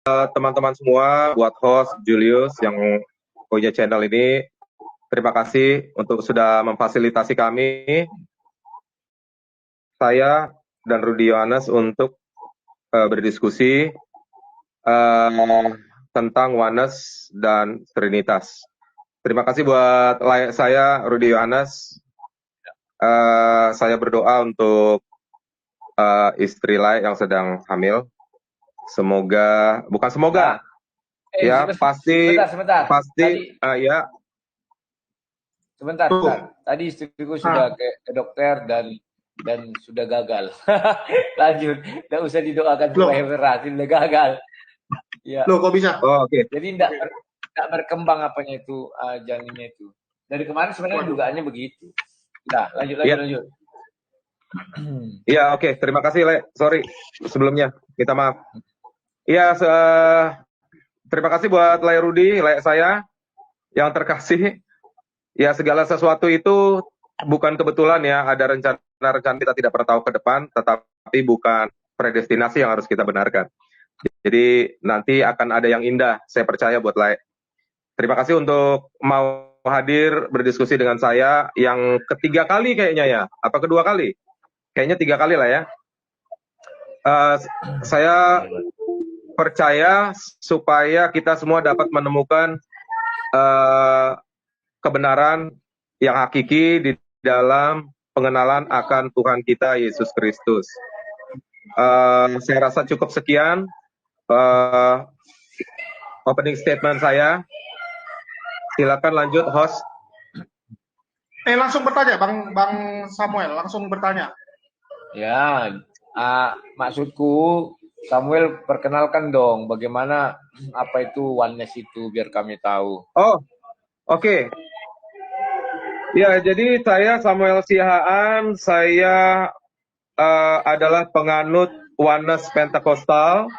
teman-teman semua, buat host Julius yang punya channel ini, terima kasih untuk sudah memfasilitasi kami, saya dan Rudi Yohanes untuk berdiskusi tentang oneness dan trinitas. Terima kasih buat saya, Rudi Yohanes. Saya berdoa untuk istri Lai yang sedang hamil. Bukan semoga, ya pasti. Tadi, ya. Sebentar. Tadi istriku sudah ke dokter dan sudah gagal. Lanjut, tidak usah didoakan supaya berhasil, sudah gagal. Ya. Loh, kok bisa? Oh, oke. Jadi tidak berkembang apanya itu janinnya itu. Dari kemarin sebenarnya dugaannya begitu. Nah, lanjut. Iya, oke. Terima kasih, Le. Sorry sebelumnya. Minta maaf. Iya, terima kasih buat Le Rudi, Le saya yang terkasih. Ya, segala sesuatu itu bukan kebetulan ya. Ada rencana kita tidak pernah tahu ke depan, tetapi bukan predestinasi yang harus kita benarkan. Jadi nanti akan ada yang indah, saya percaya buat Le. Terima kasih untuk mau hadir berdiskusi dengan saya yang ketiga kali kayaknya ya. Apa kedua kali? Kayaknya 3 kali lah ya. Saya percaya supaya kita semua dapat menemukan kebenaran yang hakiki di dalam pengenalan akan Tuhan kita Yesus Kristus. Saya rasa cukup sekian opening statement saya. Silakan lanjut, host. Langsung bertanya, Bang Samuel, langsung bertanya. Ya, maksudku Samuel perkenalkan dong bagaimana apa itu oneness itu biar kami tahu. Oh, oke. Ya, jadi saya Samuel Sihaan, saya adalah penganut oneness Pentakostal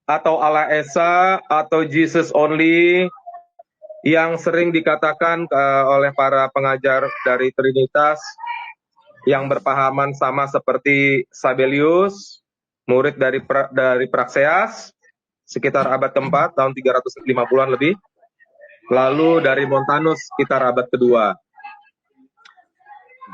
atau Allah Esa atau Jesus Only yang sering dikatakan oleh para pengajar dari Trinitas yang berpahaman sama seperti Sabelius, murid dari Praxeas, sekitar abad keempat, tahun 350-an lebih. Lalu dari Montanus, sekitar abad kedua.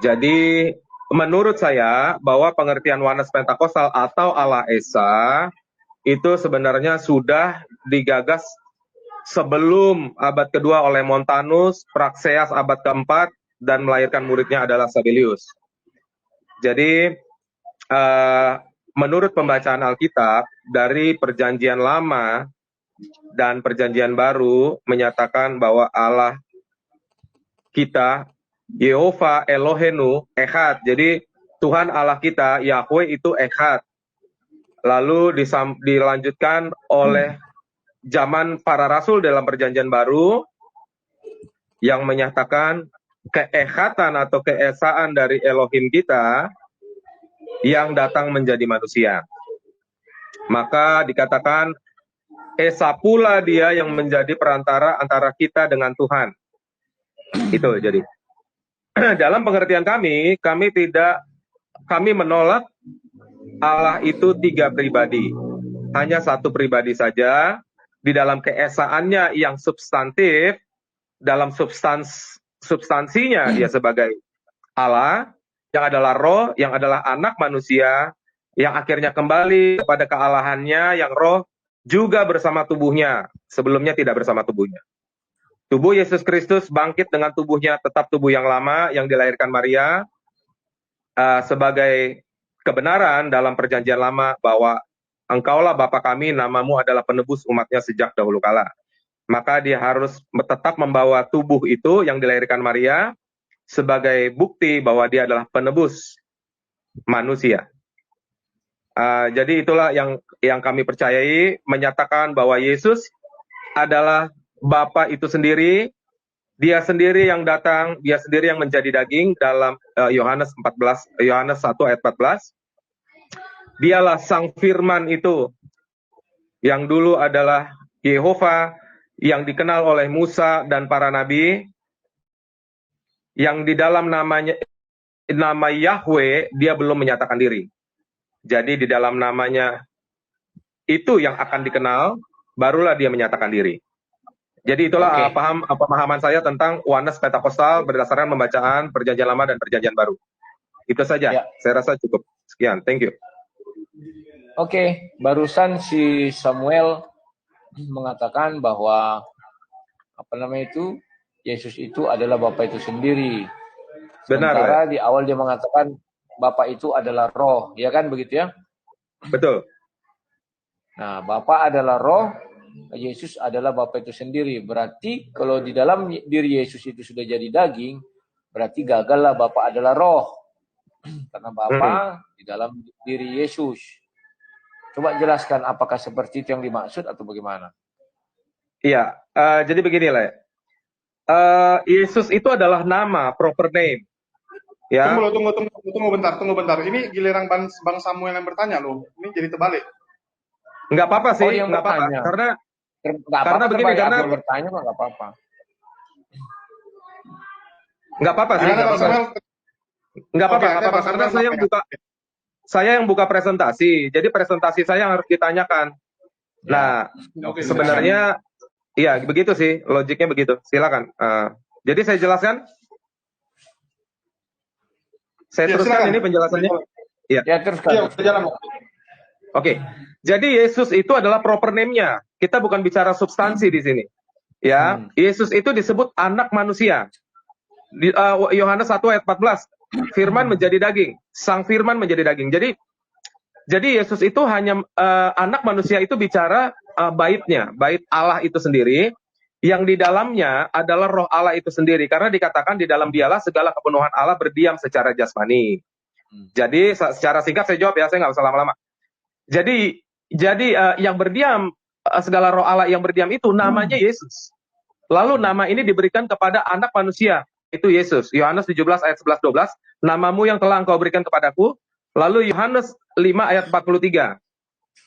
Jadi, menurut saya, bahwa pengertian oneness Pentakostal atau Allah Esa, itu sebenarnya sudah digagas sebelum abad kedua oleh Montanus, Praxeas abad keempat, dan melahirkan muridnya adalah Sabelius. Jadi, menurut pembacaan Alkitab, dari Perjanjian Lama dan Perjanjian Baru menyatakan bahwa Allah kita, Yehova Elohenu, Echad. Jadi, Tuhan Allah kita, Yahweh itu Echad. Lalu dilanjutkan oleh zaman para rasul dalam Perjanjian Baru yang menyatakan keekhatan atau keesaan dari Elohim kita yang datang menjadi manusia. Maka dikatakan Esa pula dia yang menjadi perantara antara kita dengan Tuhan. Itu jadi. Dalam pengertian kami menolak Allah itu 3 pribadi. Hanya satu pribadi saja di dalam keesaannya yang substantif, dalam substansinya dia sebagai Allah, yang adalah roh, yang adalah anak manusia, yang akhirnya kembali kepada kealahannya, yang roh juga bersama tubuhnya, sebelumnya tidak bersama tubuhnya. Tubuh Yesus Kristus bangkit dengan tubuhnya tetap tubuh yang lama, yang dilahirkan Maria, sebagai kebenaran dalam Perjanjian Lama bahwa Engkaulah Bapa kami, namamu adalah penebus umatnya sejak dahulu kala. Maka dia harus tetap membawa tubuh itu yang dilahirkan Maria sebagai bukti bahwa dia adalah penebus manusia. Jadi itulah yang kami percayai, menyatakan bahwa Yesus adalah Bapa itu sendiri, dia sendiri yang datang, dia sendiri yang menjadi daging dalam Yohanes 1 ayat 14. Dialah Sang Firman itu, yang dulu adalah Yehova, yang dikenal oleh Musa dan para nabi, yang di dalam nama Yahweh, dia belum menyatakan diri. Jadi di dalam namanya itu yang akan dikenal, barulah dia menyatakan diri. Jadi itulah pemahaman saya tentang oneness Pentakosta berdasarkan pembacaan Perjanjian Lama dan Perjanjian Baru. Itu saja. Ya. Saya rasa cukup. Sekian. Thank you. Oke, barusan si Samuel mengatakan bahwa Yesus itu adalah Bapa itu sendiri. Sementara di awal dia mengatakan Bapa itu adalah roh, ya kan begitu ya? Betul. Nah, Bapa adalah roh, Yesus adalah Bapa itu sendiri. Berarti kalau di dalam diri Yesus itu sudah jadi daging, berarti gagallah Bapa adalah roh. Karena Bapa di dalam diri Yesus. Coba jelaskan apakah seperti itu yang dimaksud atau bagaimana? Iya, jadi begini lah. Yesus itu adalah nama, proper name. Ya. Tunggu bentar. Ini giliran Bang Samuel yang bertanya loh. Ini jadi terbalik. Enggak apa-apa sih, enggak apa-apa. Karena begini, karena bertanya mah enggak apa-apa. Enggak apa-apa sih, enggak apa-apa. Karena saya yang buka presentasi. Jadi presentasi saya yang harus ditanyakan. Nah, sebenarnya iya, begitu sih, logiknya begitu. Silakan. Jadi saya jelaskan. Saya teruskan ini penjelasannya. Iya. Ya, teruskan. Oke. Jadi Yesus itu adalah proper name-nya. Kita bukan bicara substansi di sini. Ya, Yesus itu disebut anak manusia. Di Yohanes 1 ayat 14, Firman menjadi daging, Sang Firman menjadi daging. Jadi Yesus itu hanya anak manusia itu bicara baitnya, bait Allah itu sendiri, yang di dalamnya adalah roh Allah itu sendiri. Karena dikatakan di dalam dialah segala kepenuhan Allah berdiam secara jasmani. Jadi secara singkat saya jawab ya, saya nggak usah lama-lama. Jadi yang berdiam, segala roh Allah yang berdiam itu namanya Yesus. Lalu nama ini diberikan kepada anak manusia, itu Yesus. Yohanes 17 ayat 11-12, namamu yang telah engkau berikan kepadaku. Lalu Yohanes 5 ayat 43.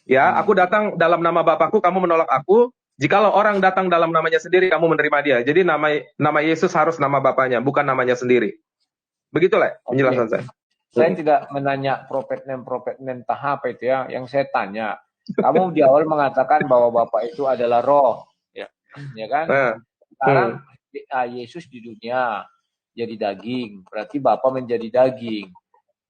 Ya, aku datang dalam nama Bapakku, kamu menolak aku. Jikalau orang datang dalam namanya sendiri, kamu menerima dia. Jadi nama Yesus harus nama Bapaknya, bukan namanya sendiri. Begitulah penjelasan saya. Saya tidak menanya prophet name tahap itu ya. Yang saya tanya, kamu di awal mengatakan bahwa Bapak itu adalah roh, ya kan? Sekarang Yesus di dunia jadi daging, berarti Bapa menjadi daging.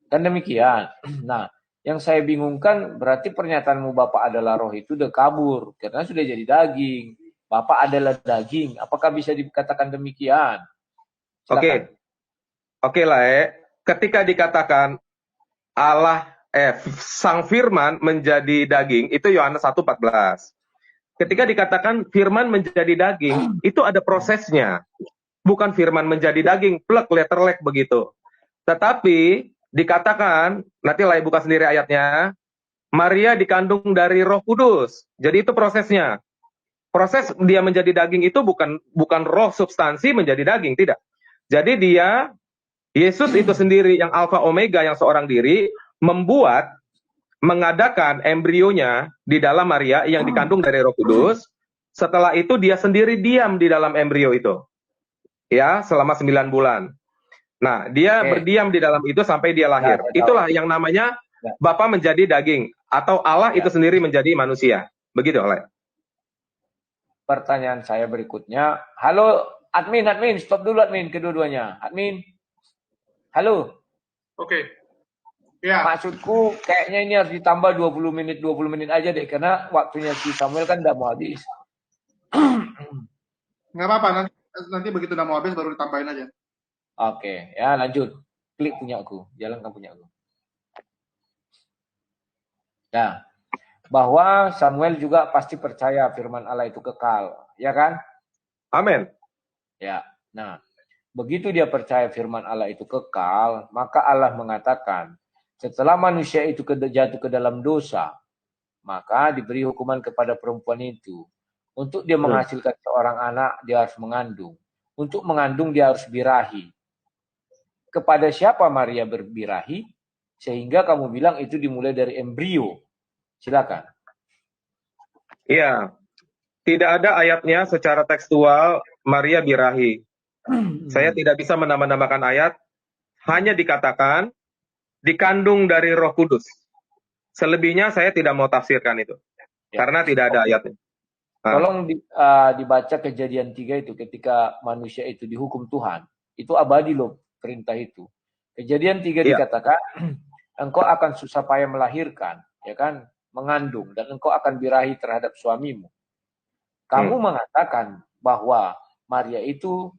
Kan demikian. Nah, yang saya bingungkan berarti pernyataanmu Bapa adalah roh itu udah kabur karena sudah jadi daging. Bapa adalah daging. Apakah bisa dikatakan demikian? Oke lah. Ketika dikatakan Allah Sang Firman menjadi daging, itu Yohanes 1:14. Ketika dikatakan Firman menjadi daging, itu ada prosesnya. Bukan Firman menjadi daging, plek, letterlek begitu. Tetapi dikatakan, nanti lah buka sendiri ayatnya, Maria dikandung dari Roh Kudus. Jadi itu prosesnya. Proses dia menjadi daging itu bukan roh substansi menjadi daging, tidak. Jadi Yesus itu sendiri yang Alfa Omega, yang seorang diri, mengadakan embrionya di dalam Maria yang dikandung dari Roh Kudus. Setelah itu dia sendiri diam di dalam embrio itu. Ya, selama 9 bulan. Nah, dia berdiam di dalam itu sampai dia lahir. Itulah yang namanya Bapa menjadi daging. Atau Allah itu sendiri menjadi manusia. Begitu, oleh. Pertanyaan saya berikutnya. Halo, admin, stop dulu admin, kedua-duanya. Admin. Halo. Oke. Ya. Maksudku kayaknya ini harus ditambah 20 menit aja deh. Karena waktunya si Samuel kan udah mau habis. Nggak apa-apa, nanti begitu udah mau habis baru ditambahin aja. Oke, ya lanjut. Klik punyaku, jalankan punyaku. Nah, bahwa Samuel juga pasti percaya firman Allah itu kekal, ya kan? Amin. Ya, nah, begitu dia percaya firman Allah itu kekal, maka Allah mengatakan, setelah manusia itu jatuh ke dalam dosa, maka diberi hukuman kepada perempuan itu. Untuk dia menghasilkan seorang anak, dia harus mengandung. Untuk mengandung, dia harus birahi. Kepada siapa Maria berbirahi? Sehingga kamu bilang itu dimulai dari embrio. Silakan. Iya, tidak ada ayatnya secara tekstual Maria birahi. Saya tidak bisa menambah-nambahkan ayat. Hanya dikatakan dikandung dari Roh Kudus. Selebihnya saya tidak mau tafsirkan itu. Karena tidak ada ayatnya. Tolong dibaca Kejadian 3 itu ketika manusia itu dihukum Tuhan. Itu abadi loh perintah itu. Kejadian 3 dikatakan engkau akan susah payah melahirkan, ya kan, mengandung, dan engkau akan birahi terhadap suamimu. Kamu mengatakan bahwa Maria itu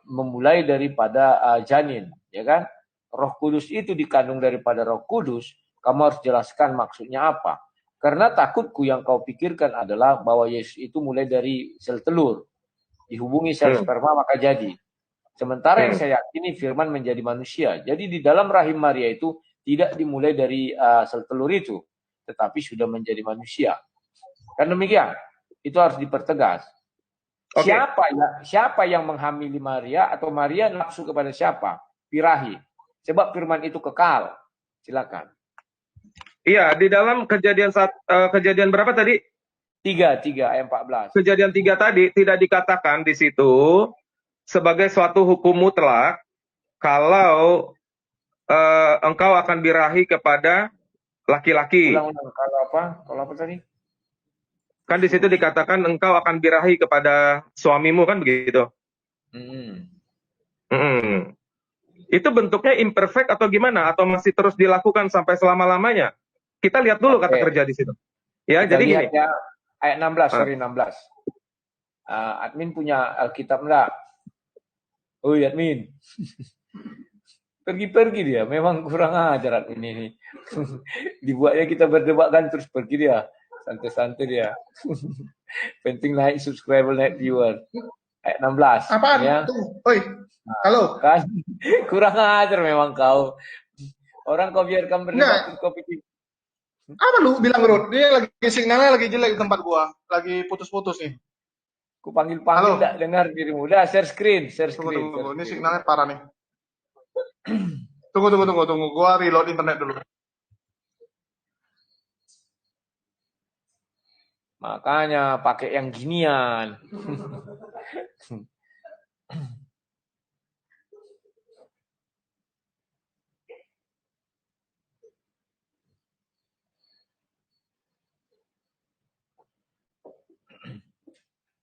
memulai daripada janin, ya kan? Roh Kudus itu dikandung daripada Roh Kudus. Kamu harus jelaskan maksudnya apa. Karena takutku yang kau pikirkan adalah bahwa Yesus itu mulai dari sel telur, dihubungi sel sperma maka jadi. Sementara yang saya yakini firman menjadi manusia. Jadi di dalam rahim Maria itu tidak dimulai dari sel telur itu, tetapi sudah menjadi manusia. Kan demikian. Itu harus dipertegas. Okay. Siapa yang menghamili Maria atau Maria nafsu kepada siapa? Birahi. Sebab firman itu kekal. Silakan. Iya, di dalam kejadian berapa tadi? 3 ayat 14. Kejadian 3 tadi tidak dikatakan di situ sebagai suatu hukum mutlak kalau engkau akan birahi kepada laki-laki. Ulang-ulang. Kalau apa tadi? Kan di situ dikatakan engkau akan birahi kepada suamimu, kan begitu? Itu bentuknya imperfect atau gimana? Atau masih terus dilakukan sampai selama-lamanya? Kita lihat dulu kata kerja di situ. Ya, kita jadi lihat gini. Ya, ayat 16. Admin punya Alkitab enggak? Oh, admin. Pergi-pergi dia, memang kurang ajar admin ini. Dibuatnya kita berdebatkan terus pergi dia. Santai-santai dia. Penting naik subscriber, naik viewer. Ayat 16. Apaan? Ya. Oi, halo. Kan? Kurang ajar memang kau. Orang kau biarkan berdebat, kau pikir. Apa lu bilang, Rod? Dia lagi sinyalnya lagi jelek di tempat gua. Lagi putus-putus nih. Ku panggil-panggil enggak dengar dirimu. Udah, share screen. Tunggu. Ini sinyalnya parah nih. Tunggu. Gua reload internet dulu. Makanya pakai yang ginian.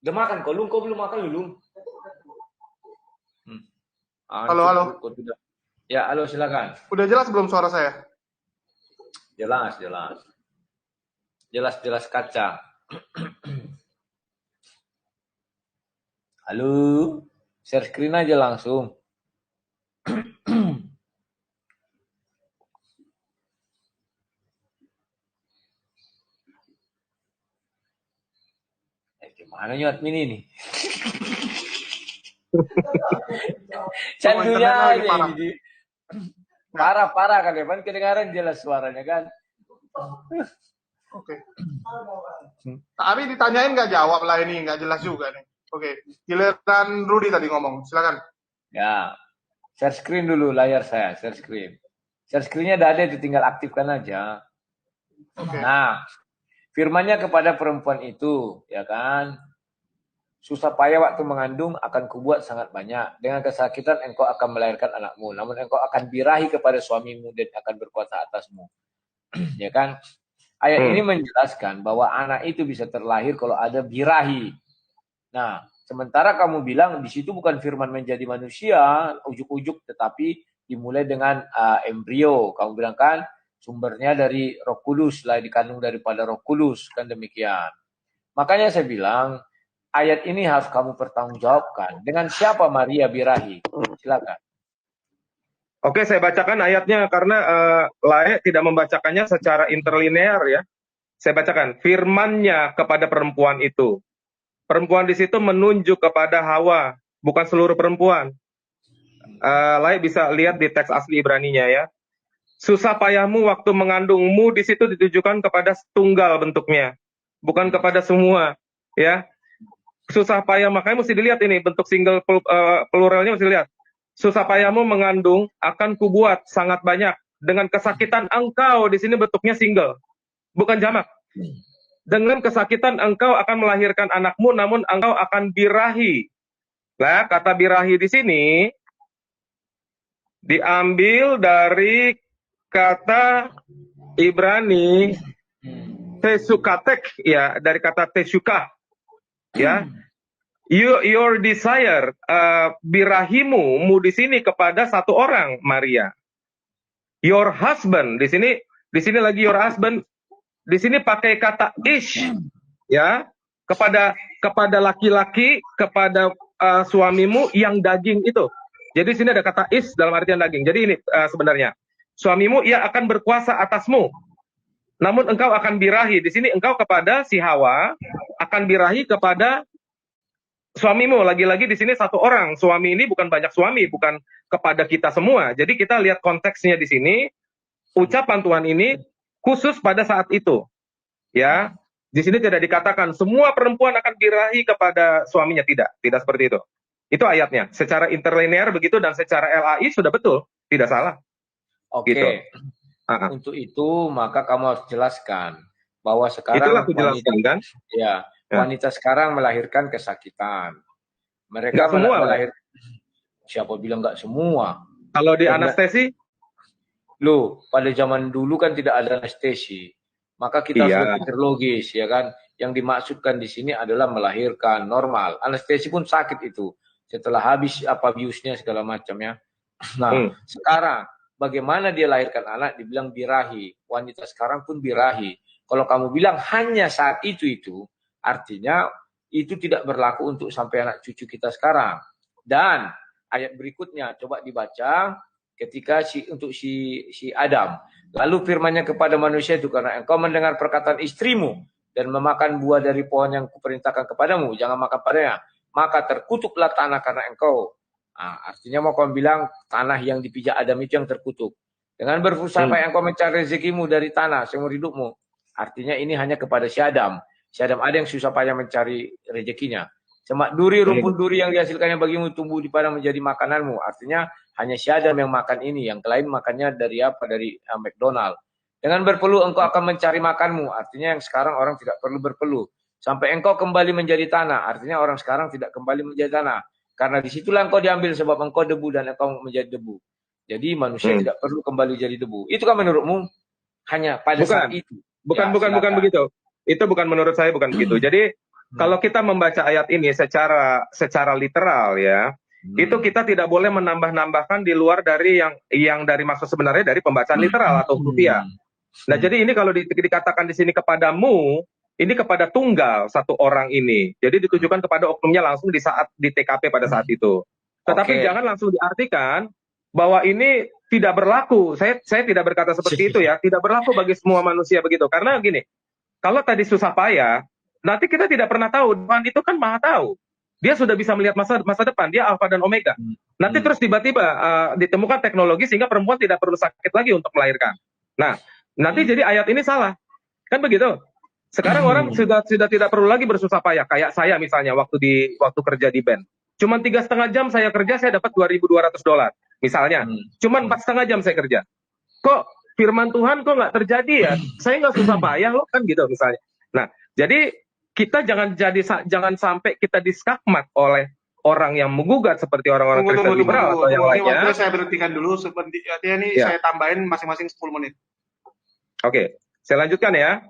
Udah makan kau? Kau belum makan Lulung? Halo. Ya, halo silakan. Udah jelas belum suara saya? Jelas. Jelas kaca. Halo, share screen aja langsung. Gimana nih admin ini? Candunya aja ini. Parah kan ya, kan kedengaran jelas suaranya kan. Oke. Tapi ditanyain nggak jawab lah, ini nggak jelas juga nih. Oke. Giliran Rudy tadi ngomong, silakan. Ya, share screen dulu layar saya, share screen. Share screen-nya udah ada, tinggal aktifkan aja. Oke. Nah, firman-Nya kepada perempuan itu, ya kan? Susah payah waktu mengandung akan kubuat sangat banyak. Dengan kesakitan engkau akan melahirkan anakmu. Namun engkau akan birahi kepada suamimu dan akan berkuasa atasmu. Ya kan? Ayat ini menjelaskan bahwa anak itu bisa terlahir kalau ada birahi. Nah, sementara kamu bilang di situ bukan firman menjadi manusia, ujuk-ujuk, tetapi dimulai dengan embrio. Kamu bilang kan sumbernya dari Roh Kudus, lah dikandung daripada Roh Kudus, kan demikian. Makanya saya bilang ayat ini harus kamu pertanggungjawabkan. Dengan siapa Maria birahi? Silakan. Oke, saya bacakan ayatnya karena Lae tidak membacakannya secara interlinear ya. Saya bacakan firman-Nya kepada perempuan itu. Perempuan di situ menunjuk kepada Hawa, bukan seluruh perempuan. Lae bisa lihat di teks asli Ibraninya ya. Susah payahmu waktu mengandungmu di situ ditujukan kepada tunggal bentuknya, bukan kepada semua ya. Susah payah, makanya mesti dilihat ini bentuk single pluralnya mesti dilihat. Susah payahmu mengandung akan kubuat sangat banyak. Dengan kesakitan engkau, di sini bentuknya single, bukan jamak. Dengan kesakitan engkau akan melahirkan anakmu, namun engkau akan birahi. Nah, kata birahi di sini diambil dari kata Ibrani tesukatek, ya, dari kata tesuka. Ya, your desire, birahimu mu di sini kepada satu orang, Maria. Your husband di sini lagi your husband, di sini pakai kata ish, ya, kepada laki-laki, kepada suamimu yang daging itu. Jadi sini ada kata ish dalam artian daging. Jadi ini sebenarnya suamimu ia akan berkuasa atasmu. Namun engkau akan birahi. Di sini engkau kepada si Hawa akan birahi kepada suamimu. Lagi-lagi di sini satu orang. Suami ini bukan banyak suami, bukan kepada kita semua. Jadi kita lihat konteksnya di sini. Ucapan Tuhan ini khusus pada saat itu. Ya, di sini tidak dikatakan semua perempuan akan birahi kepada suaminya, tidak seperti itu. Itu ayatnya. Secara interlinear begitu dan secara LAI sudah betul, tidak salah. Oke. Gitu. Untuk itu maka kamu harus jelaskan bahwa sekarang itulah aku jelaskan kan? Ya, wanita sekarang melahirkan kesakitan. Mereka nggak semua melahirkan. Siapa bilang nggak semua? Kalau di anestesi? Loh, pada zaman dulu kan tidak ada anestesi. Maka kita harus berpikir logis, ya kan? Yang dimaksudkan di sini adalah melahirkan normal. Anestesi pun sakit itu. Setelah habis apa biusnya segala macam ya. Nah, sekarang bagaimana dia lahirkan anak dibilang birahi. Wanita sekarang pun birahi. Kalau kamu bilang hanya saat itu artinya itu tidak berlaku untuk sampai anak cucu kita sekarang. Dan ayat berikutnya coba dibaca ketika untuk si Adam. Lalu firman-Nya kepada manusia itu, karena engkau mendengar perkataan istrimu dan memakan buah dari pohon yang kuperintahkan kepadamu, jangan makan padanya, maka terkutuklah tanah karena engkau. Nah, artinya mau kamu bilang tanah yang dipijak Adam itu yang terkutuk. Dengan berusaha engkau mencari rezekimu dari tanah seumur hidupmu. Artinya ini hanya kepada si Adam. Si Adam ada yang susah payah mencari rezekinya. Semak duri, rumput duri yang dihasilkannya bagimu tumbuh di padang menjadi makananmu. Artinya hanya si Adam yang makan ini. Yang lain makannya dari apa? Dari McDonald. Dengan berpeluh engkau akan mencari makanmu. Artinya yang sekarang orang tidak perlu berpeluh. Sampai engkau kembali menjadi tanah. Artinya orang sekarang tidak kembali menjadi tanah. Karena disitulah engkau diambil sebab engkau debu dan engkau menjadi debu. Jadi manusia tidak perlu kembali jadi debu. Itu kan menurutmu hanya pada saat itu? Bukan begitu. Itu bukan menurut saya, bukan begitu. Jadi kalau kita membaca ayat ini secara literal ya, itu kita tidak boleh menambah-nambahkan di luar dari yang dari maksud sebenarnya dari pembacaan literal atau hurufiah. Nah, jadi ini kalau dikatakan di sini kepadamu, ini kepada tunggal satu orang ini. Jadi ditujukan kepada oknumnya langsung di TKP pada saat itu. Tetapi jangan langsung diartikan bahwa ini tidak berlaku. Saya tidak berkata seperti itu ya. Tidak berlaku bagi semua manusia begitu. Karena gini, kalau tadi susah payah, nanti kita tidak pernah tahu. Tuhan itu kan maha tahu. Dia sudah bisa melihat masa depan. Dia alfa dan omega. Nanti terus tiba-tiba ditemukan teknologi sehingga perempuan tidak perlu sakit lagi untuk melahirkan. Nah, nanti jadi ayat ini salah. Kan begitu? Sekarang orang sudah tidak perlu lagi bersusah payah. Kayak saya misalnya waktu kerja di band. Cuman 3,5 jam saya kerja, saya dapat $2.200. Misalnya. Cuman 4,5 jam saya kerja. Kok firman Tuhan kok nggak terjadi ya? Saya nggak susah payah loh kan gitu misalnya. Nah, jadi kita jangan sampai kita diskakmat oleh orang yang menggugat seperti orang-orang Kristen liberal atau yang lainnya. Waktu saya berhentikan dulu seperti artinya ini saya tambahin masing-masing 10 menit. Oke, saya lanjutkan ya.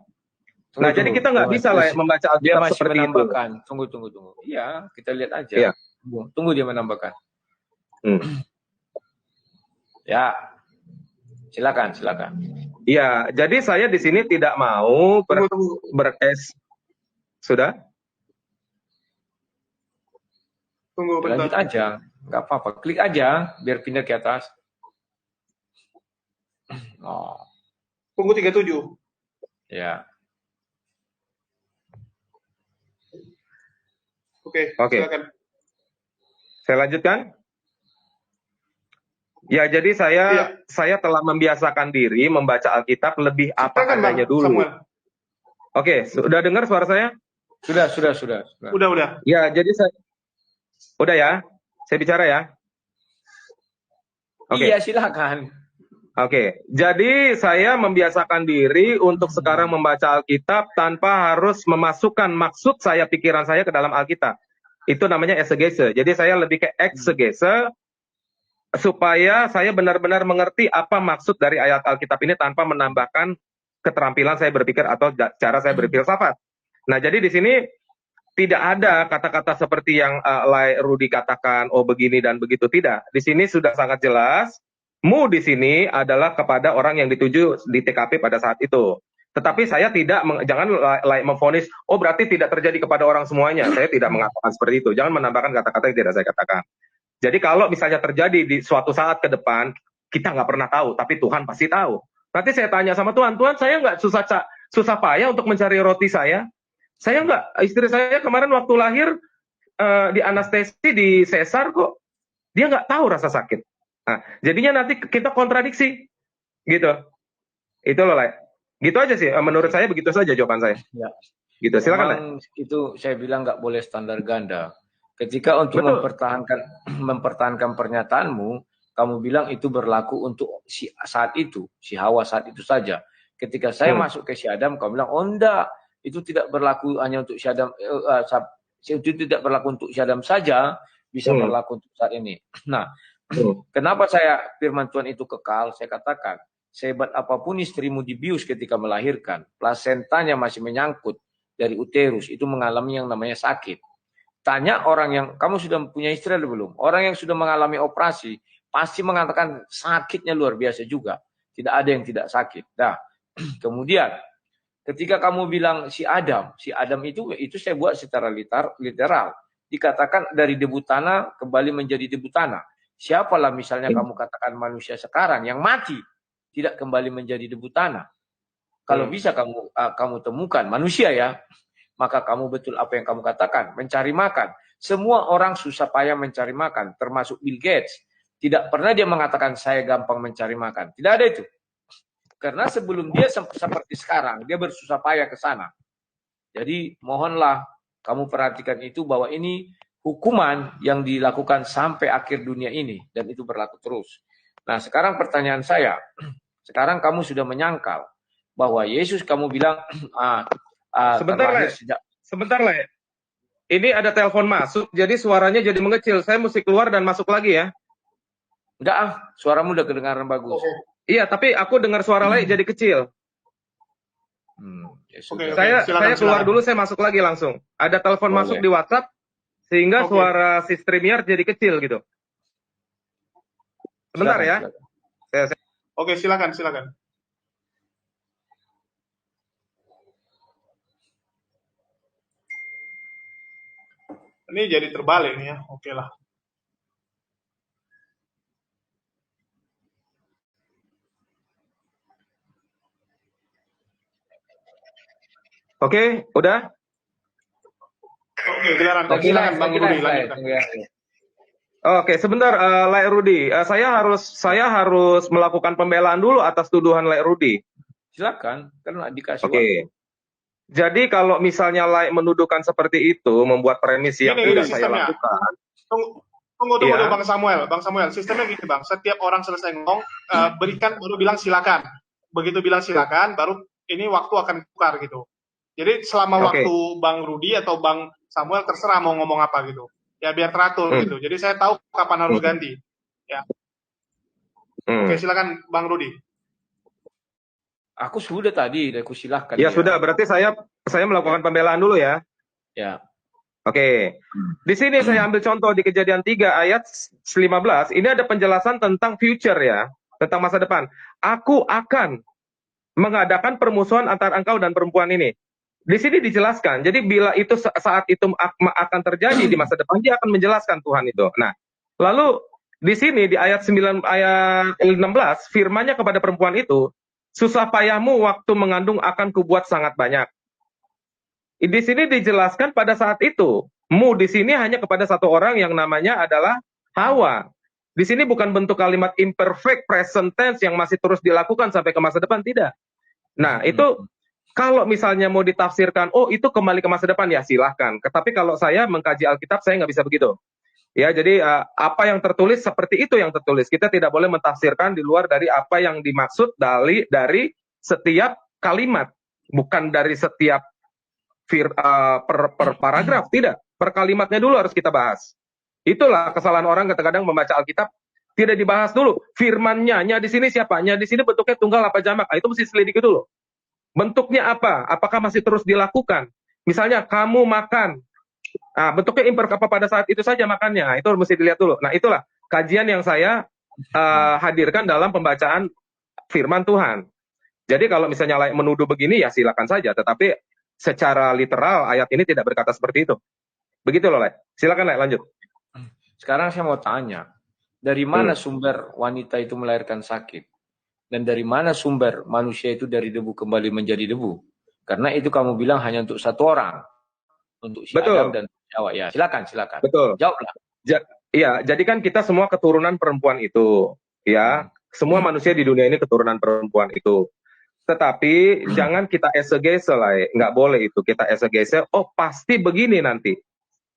Nah, jadi kita nggak bisa lah membaca Alkitab seperti itu. Tunggu. Iya, kita lihat aja. Ya. Tunggu dia menambahkan. Ya, silakan. Iya, jadi saya di sini tidak mau Sudah? Tunggu bentar. Lanjut aja, nggak apa-apa. Klik aja, biar pindah ke atas. Oh. Tunggu 37. Ya. Oke. Silakan. Saya lanjutkan? Ya, jadi saya telah membiasakan diri membaca Alkitab lebih apa adanya dulu. Oke, sudah dengar suara saya? Sudah. Udah. Ya, jadi udah ya? Saya bicara ya? Iya, silakan. Oke, jadi saya membiasakan diri untuk sekarang membaca Alkitab tanpa harus memasukkan maksud saya, pikiran saya ke dalam Alkitab. Itu namanya exegese. Jadi saya lebih ke exegese supaya saya benar-benar mengerti apa maksud dari ayat Alkitab ini tanpa menambahkan keterampilan saya berpikir atau cara saya berfilsafat. Nah, jadi di sini tidak ada kata-kata seperti yang Lai Rudi katakan, oh begini dan begitu, tidak. Di sini sudah sangat jelas, mu di sini adalah kepada orang yang dituju di TKP pada saat itu. Tetapi saya tidak, jangan Lai memvonis, oh berarti tidak terjadi kepada orang semuanya. Saya tidak mengatakan seperti itu. Jangan menambahkan kata-kata yang tidak saya katakan. Jadi kalau misalnya terjadi di suatu saat ke depan, kita nggak pernah tahu, tapi Tuhan pasti tahu. Nanti saya tanya sama Tuhan, Tuhan saya nggak susah payah untuk mencari roti saya. Saya nggak, istri saya kemarin waktu lahir di anestesi di sesar kok, dia nggak tahu rasa sakit. Nah, jadinya nanti kita kontradiksi, gitu. Itu loh, Lai. Gitu aja sih. Menurut saya begitu saja jawaban saya. Ya. Gitu, silakan. Memang itu saya bilang nggak boleh standar ganda. Ketika untuk mempertahankan pernyataanmu, kamu bilang itu berlaku untuk saat itu, si Hawa saat itu saja. Ketika saya masuk ke si Adam, kamu bilang, oh enggak, itu tidak berlaku hanya untuk si Adam, itu tidak berlaku untuk si Adam saja, bisa berlaku untuk saat ini. Nah, kenapa firman Tuhan itu kekal? Saya katakan, sehebat apapun istrimu dibius ketika melahirkan, plasentanya masih menyangkut dari uterus, itu mengalami yang namanya sakit. Tanya orang yang, kamu sudah punya istri atau belum? Orang yang sudah mengalami operasi, pasti mengatakan sakitnya luar biasa juga. Tidak ada yang tidak sakit. Nah, kemudian, ketika kamu bilang si Adam itu saya buat secara literal. Dikatakan dari debu tanah kembali menjadi debu tanah. Siapalah misalnya kamu katakan manusia sekarang yang mati tidak kembali menjadi debu tanah. Kalau bisa kamu temukan manusia ya, maka kamu betul apa yang kamu katakan, mencari makan. Semua orang susah payah mencari makan, termasuk Bill Gates. Tidak pernah dia mengatakan saya gampang mencari makan. Tidak ada itu. Karena sebelum dia seperti sekarang, dia bersusah payah ke sana. Jadi mohonlah kamu perhatikan itu bahwa ini hukuman yang dilakukan sampai akhir dunia ini. Dan itu berlaku terus. Nah sekarang pertanyaan saya, sekarang kamu sudah menyangkal bahwa Yesus kamu bilang, sebentar lah ya. Ini ada telepon masuk, jadi suaranya jadi mengecil. Saya mesti keluar dan masuk lagi ya. Enggak suaramu udah kedengaran bagus. Iya, tapi aku dengar suara lain jadi kecil. Saya keluar dulu, saya masuk lagi langsung. Ada telepon masuk di WhatsApp, sehingga suara si StreamYard jadi kecil gitu. Sebentar ya. Oke, silakan. Ini jadi terbalik nih ya, oke lah. Oke, udah? Oke, silakan Bang Rudi lanjutkan. Oke, sebentar, Lai Rudi. Saya harus melakukan pembelaan dulu atas tuduhan Lai Rudi. Silakan, karena dikasih waktu. Jadi kalau misalnya Lai menuduhkan seperti itu, membuat premis yang tidak saya lakukan. Tunggu Bang Samuel. Bang Samuel, sistemnya gini Bang, setiap orang selesai ngomong, berikan baru bilang silakan. Begitu bilang silakan, baru ini waktu akan tukar gitu. Jadi selama waktu Bang Rudi atau Bang Samuel terserah mau ngomong apa gitu. Ya biar teratur gitu. Jadi saya tahu kapan harus ganti. Ya. Oke, silakan Bang Rudi. Aku sudah tadi, aku silahkan. Ya sudah, berarti saya melakukan pembelaan dulu ya. Ya. Oke. Di sini saya ambil contoh di Kejadian 3 ayat 15. Ini ada penjelasan tentang future ya, tentang masa depan. Aku akan mengadakan permusuhan antara engkau dan perempuan ini. Di sini dijelaskan. Jadi bila itu saat itu akan terjadi di masa depan, dia akan menjelaskan Tuhan itu. Nah, lalu di sini di ayat 9 ayat 16 firman-Nya kepada perempuan itu, susah payahmu waktu mengandung akan kubuat sangat banyak. Di sini dijelaskan pada saat itu, mu di sini hanya kepada satu orang yang namanya adalah Hawa. Di sini bukan bentuk kalimat imperfect present tense yang masih terus dilakukan sampai ke masa depan, tidak. Nah, itu kalau misalnya mau ditafsirkan, oh itu kembali ke masa depan, ya silahkan. Tetapi kalau saya mengkaji Alkitab, saya nggak bisa begitu. Ya, jadi apa yang tertulis seperti itu yang tertulis. Kita tidak boleh mentafsirkan di luar dari apa yang dimaksud dari setiap kalimat, bukan dari setiap per paragraf, tidak. Per kalimatnya dulu harus kita bahas. Itulah kesalahan orang kadang-kadang membaca Alkitab, tidak dibahas dulu. Firman-nya di sini siapanya, di sini bentuknya tunggal apa jamak. Itu mesti selidiki dulu. Bentuknya apa? Apakah masih terus dilakukan? Misalnya kamu makan, Nah, bentuknya imperfect apa pada saat itu saja makannya. Itu mesti dilihat dulu. Nah, itulah kajian yang saya hadirkan dalam pembacaan firman Tuhan. Jadi kalau misalnya layak menuduh begini ya silakan saja. Tetapi secara literal ayat ini tidak berkata seperti itu. Begitu loh, Lek. Silakan, Lek, lanjut. Sekarang saya mau tanya, dari mana sumber wanita itu melahirkan sakit? Dan dari mana sumber manusia itu dari debu kembali menjadi debu? Karena itu kamu bilang hanya untuk satu orang. Untuk si Betul. Adam dan Hawa. Ya, silakan. Betul. Jawablah. Iya, jadi kan kita semua keturunan perempuan itu, ya. Semua manusia di dunia ini keturunan perempuan itu. Tetapi jangan kita esegese lah, nggak boleh itu kita esegese. Oh pasti begini nanti,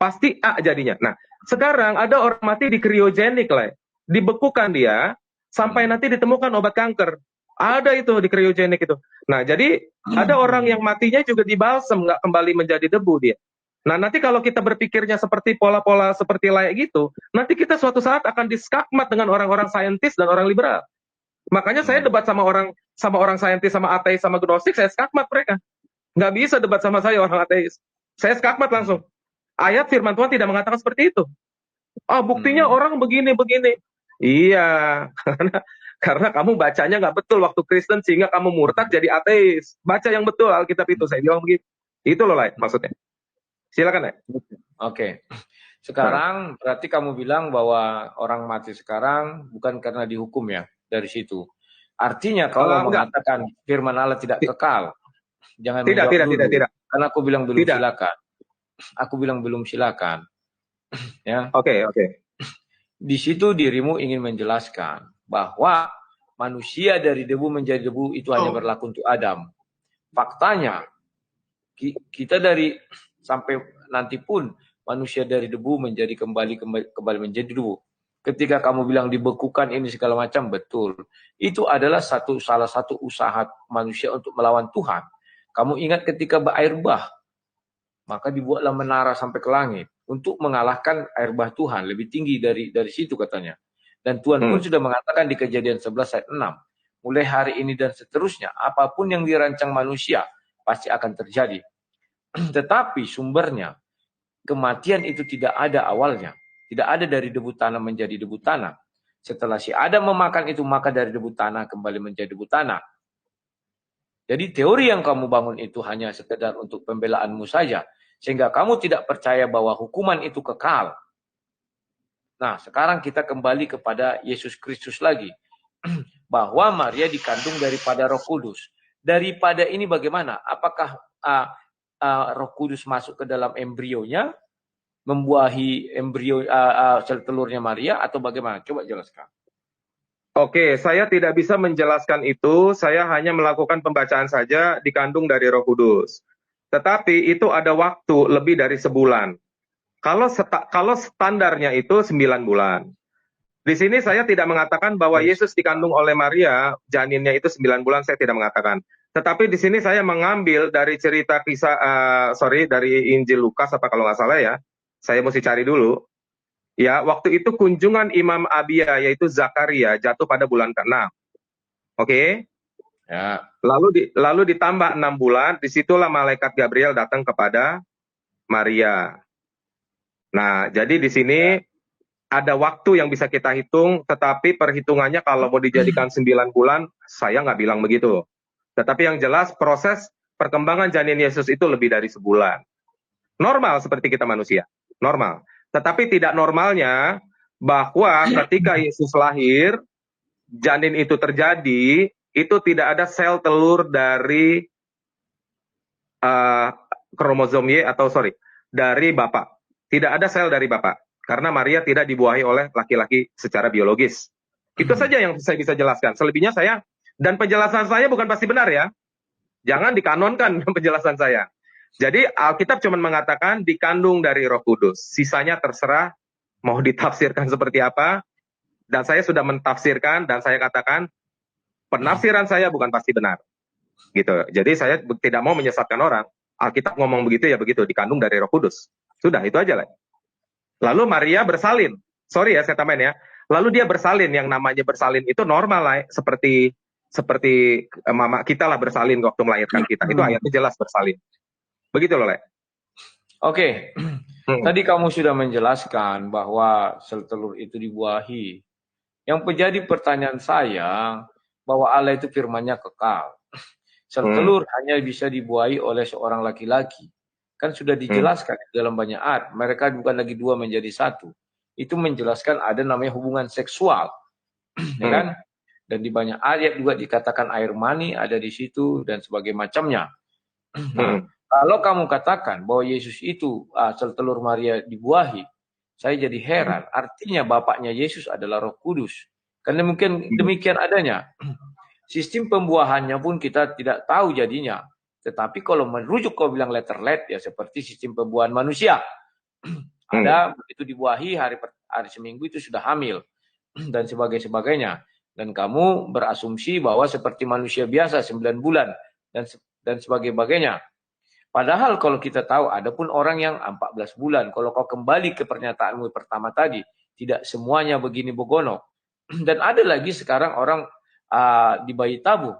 pasti A jadinya. Nah sekarang ada orang mati di kriogenik lah, dibekukan dia sampai nanti ditemukan obat kanker. Ada itu di kriogenik itu. Nah jadi ada orang yang matinya juga dibalsem, nggak kembali menjadi debu dia. Nah nanti kalau kita berpikirnya seperti pola-pola seperti layak gitu, nanti kita suatu saat akan diskakmat dengan orang-orang saintis dan orang liberal. Makanya saya debat sama orang saintis, sama ateis, sama gnostik, saya skakmat mereka. Nggak bisa debat sama saya orang ateis. Saya skakmat langsung. Ayat firman Tuhan tidak mengatakan seperti itu. Oh buktinya orang begini-begini. Iya, karena kamu bacanya nggak betul waktu Kristen sehingga kamu murtad jadi ateis. Baca yang betul Alkitab itu, saya bilang begitu. Itu loh lah maksudnya. Silakan ya. Oke. Sekarang berarti kamu bilang bahwa orang mati sekarang bukan karena dihukum ya dari situ. Artinya kalau mengatakan firman Allah tidak kekal, jangan tidak. Karena aku bilang belum silakan. Aku bilang belum silakan. Ya. Oke. Di situ dirimu ingin menjelaskan bahwa manusia dari debu menjadi debu itu hanya berlaku untuk Adam. Faktanya kita dari sampai nanti pun manusia dari debu menjadi kembali menjadi debu. Ketika kamu bilang dibekukan ini segala macam, betul. Itu adalah salah satu usaha manusia untuk melawan Tuhan. Kamu ingat ketika air bah, maka dibuatlah menara sampai ke langit untuk mengalahkan air bah Tuhan, lebih tinggi dari situ katanya. Dan Tuhan pun sudah mengatakan di Kejadian 11 ayat 6, mulai hari ini dan seterusnya, apapun yang dirancang manusia pasti akan terjadi. Tetapi sumbernya, kematian itu tidak ada awalnya. Tidak ada dari debu tanah menjadi debu tanah. Setelah si Adam memakan itu, maka dari debu tanah kembali menjadi debu tanah. Jadi teori yang kamu bangun itu hanya sekedar untuk pembelaanmu saja. Sehingga kamu tidak percaya bahwa hukuman itu kekal. Nah, sekarang kita kembali kepada Yesus Kristus lagi. Bahwa Maria dikandung daripada Roh Kudus. Daripada ini bagaimana? Apakah Roh Kudus masuk ke dalam embrionya, membuahi embrio sel telurnya Maria, atau bagaimana? Coba jelaskan. Oke, saya tidak bisa menjelaskan itu. Saya hanya melakukan pembacaan saja, dikandung dari Roh Kudus. Tetapi itu ada waktu lebih dari sebulan. Kalau standarnya itu 9 bulan. Di sini saya tidak mengatakan bahwa Yesus dikandung oleh Maria, janinnya itu 9 bulan, saya tidak mengatakan. Tetapi di sini saya mengambil dari cerita dari Injil Lukas apa kalau nggak salah ya. Saya mesti cari dulu. Ya, waktu itu kunjungan Imam Abia yaitu Zakaria jatuh pada bulan ke-6. Oke? Ya. Lalu ditambah 6 bulan, disitulah malaikat Gabriel datang kepada Maria. Nah, jadi di sini ada waktu yang bisa kita hitung, tetapi perhitungannya kalau mau dijadikan 9 bulan, saya nggak bilang begitu. Tetapi yang jelas proses perkembangan janin Yesus itu lebih dari sebulan. Normal seperti kita manusia, normal. Tetapi tidak normalnya bahwa ketika Yesus lahir, janin itu terjadi, itu tidak ada sel telur dari kromosom Y dari bapak. Tidak ada sel dari bapak. Karena Maria tidak dibuahi oleh laki-laki secara biologis. Itu saja yang saya bisa jelaskan. Selebihnya dan penjelasan saya bukan pasti benar ya. Jangan dikanonkan penjelasan saya. Jadi Alkitab cuma mengatakan dikandung dari Roh Kudus. Sisanya terserah mau ditafsirkan seperti apa. Dan saya sudah mentafsirkan dan saya katakan penafsiran saya bukan pasti benar. Gitu. Jadi saya tidak mau menyesatkan orang. Alkitab ngomong begitu ya begitu, dikandung dari Roh Kudus. Sudah, itu aja lah. Lalu Maria bersalin. Sorry ya saya tambahin ya. Lalu dia bersalin, yang namanya bersalin itu normal lah, seperti mama kita lah bersalin waktu melahirkan kita. Itu ayatnya jelas bersalin. Begitu loh, Le. Oke. Tadi kamu sudah menjelaskan bahwa sel telur itu dibuahi. Yang menjadi pertanyaan saya, bahwa Allah itu firman-Nya kekal. Sel telur hanya bisa dibuahi oleh seorang laki-laki. Kan sudah dijelaskan dalam banyak ayat. Mereka bukan lagi dua menjadi satu. Itu menjelaskan ada namanya hubungan seksual. Ya kan? Dan di banyak ayat juga dikatakan air mani ada di situ dan sebagai macamnya. Nah, kalau kamu katakan bahwa Yesus itu sel telur Maria dibuahi, saya jadi heran. Artinya bapaknya Yesus adalah Roh Kudus. Karena mungkin demikian adanya. Sistem pembuahannya pun kita tidak tahu jadinya. Tetapi kalau merujuk kau bilang letterlet, ya seperti sistem pembuahan manusia. Ada begitu dibuahi hari seminggu itu sudah hamil dan sebagainya. Dan kamu berasumsi bahwa seperti manusia biasa 9 bulan dan sebagainya. Padahal kalau kita tahu ada pun orang yang 14 bulan. Kalau kau kembali ke pernyataanmu pertama tadi, tidak semuanya begini begono. Dan ada lagi sekarang orang di bayi tabung.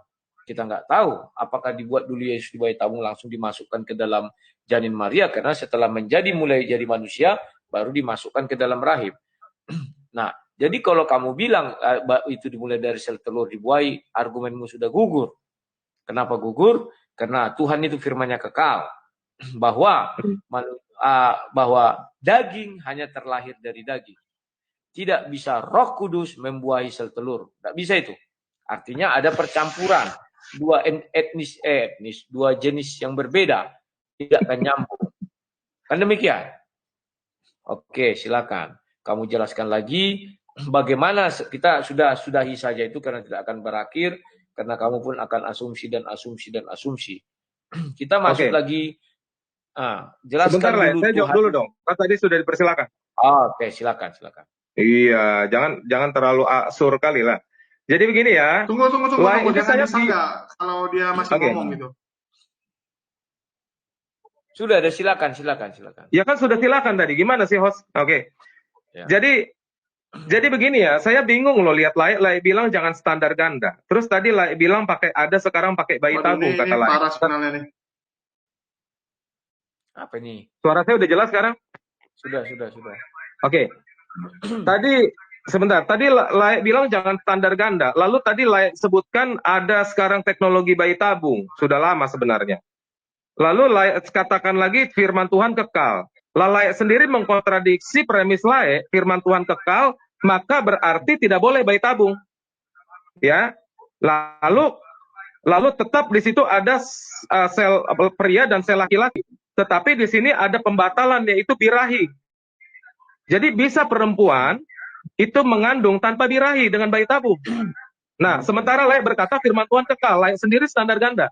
Kita nggak tahu apakah dibuat dulu Yesus di bayi tabung langsung dimasukkan ke dalam janin Maria, karena setelah mulai jadi manusia baru dimasukkan ke dalam rahim. Nah, jadi kalau kamu bilang itu dimulai dari sel telur dibuahi, argumenmu sudah gugur. Kenapa gugur? Karena Tuhan itu firman-Nya kekal, bahwa daging hanya terlahir dari daging. Tidak bisa Roh Kudus membuahi sel telur. Tidak bisa itu. Artinya ada percampuran dua dua jenis yang berbeda, tidak akan nyambung. Kan demikian? Oke, silakan. Kamu jelaskan lagi bagaimana. Kita sudahi saja itu karena tidak akan berakhir. Karena kamu pun akan asumsi dan asumsi. Kita masuk lagi. Jelaskan sebentar lah, saya jawab dulu dong. Kan tadi sudah dipersilakan. Oke, silakan. Iya, jangan terlalu sur kali lah. Jadi begini ya. Tunggu. Jangan disanggah kalau dia masih ngomong gitu. Sudah ada, silakan. Ya kan sudah silakan tadi. Gimana sih host? Oke. Ya. Jadi begini ya, saya bingung loh lihat Laik bilang jangan standar ganda. Terus tadi Laik bilang sekarang pakai bayi tabung kata Laik. Parah sebenarnya nih. Apa nih? Suara saya udah jelas sekarang? Sudah. Oke. Tadi Laik bilang jangan standar ganda. Lalu tadi Laik sebutkan ada sekarang teknologi bayi tabung. Sudah lama sebenarnya. Lalu Laik katakan lagi firman Tuhan kekal. Laik sendiri mengkontradiksi premis Laik, firman Tuhan kekal, maka berarti tidak boleh bayi tabung. Ya. Lalu tetap di situ ada sel pria dan sel laki-laki. Tetapi di sini ada pembatalan, yaitu birahi. Jadi bisa perempuan itu mengandung tanpa birahi dengan bayi tabung. Nah, sementara Laik berkata firman Tuhan kekal, Laik sendiri standar ganda.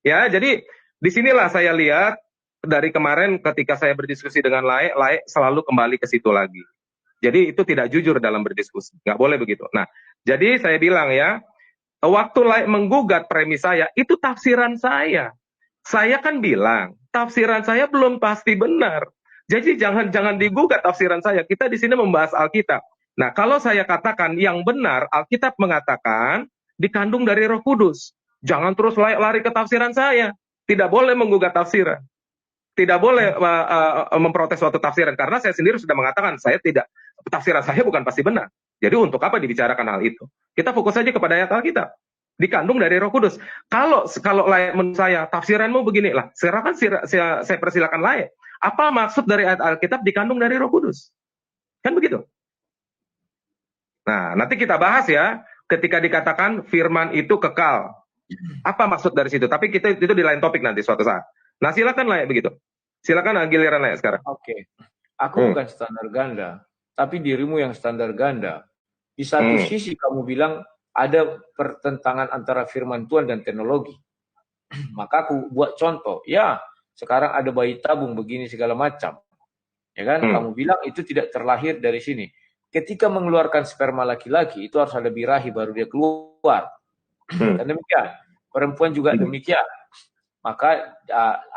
Ya, jadi disinilah saya lihat dari kemarin ketika saya berdiskusi dengan Laik selalu kembali ke situ lagi. Jadi itu tidak jujur dalam berdiskusi, nggak boleh begitu. Nah, jadi saya bilang ya, waktu Laik menggugat premis saya, itu tafsiran saya. Saya kan bilang, tafsiran saya belum pasti benar. Jadi jangan digugat tafsiran saya. Kita di sini membahas Alkitab. Nah, kalau saya katakan yang benar, Alkitab mengatakan dikandung dari Roh Kudus. Jangan terus lari ke tafsiran saya. Tidak boleh menggugat tafsiran. Tidak boleh memprotes suatu tafsiran. Karena saya sendiri sudah mengatakan, tafsiran saya bukan pasti benar. Jadi untuk apa dibicarakan hal itu? Kita fokus saja kepada ayat Alkitab. Dikandung dari Roh Kudus. Kalau Laik menurut saya, tafsiranmu begini lah. Sekarang kan saya persilakan Laik. Apa maksud dari ayat Alkitab dikandung dari Roh Kudus? Kan begitu. Nah, nanti kita bahas ya, ketika dikatakan firman itu kekal. Apa maksud dari situ? Tapi itu di lain topik nanti suatu saat. Nah, silakan Laik begitu. Silakan giliran Laik sekarang. Oke. Aku bukan standar ganda, tapi dirimu yang standar ganda. Di satu sisi kamu bilang ada pertentangan antara firman Tuhan dan teknologi. Maka aku buat contoh. Ya, sekarang ada bayi tabung begini segala macam. Ya kan? Kamu bilang itu tidak terlahir dari sini. Ketika mengeluarkan sperma laki-laki, itu harus ada birahi baru dia keluar. Dan demikian. Perempuan juga demikian. Maka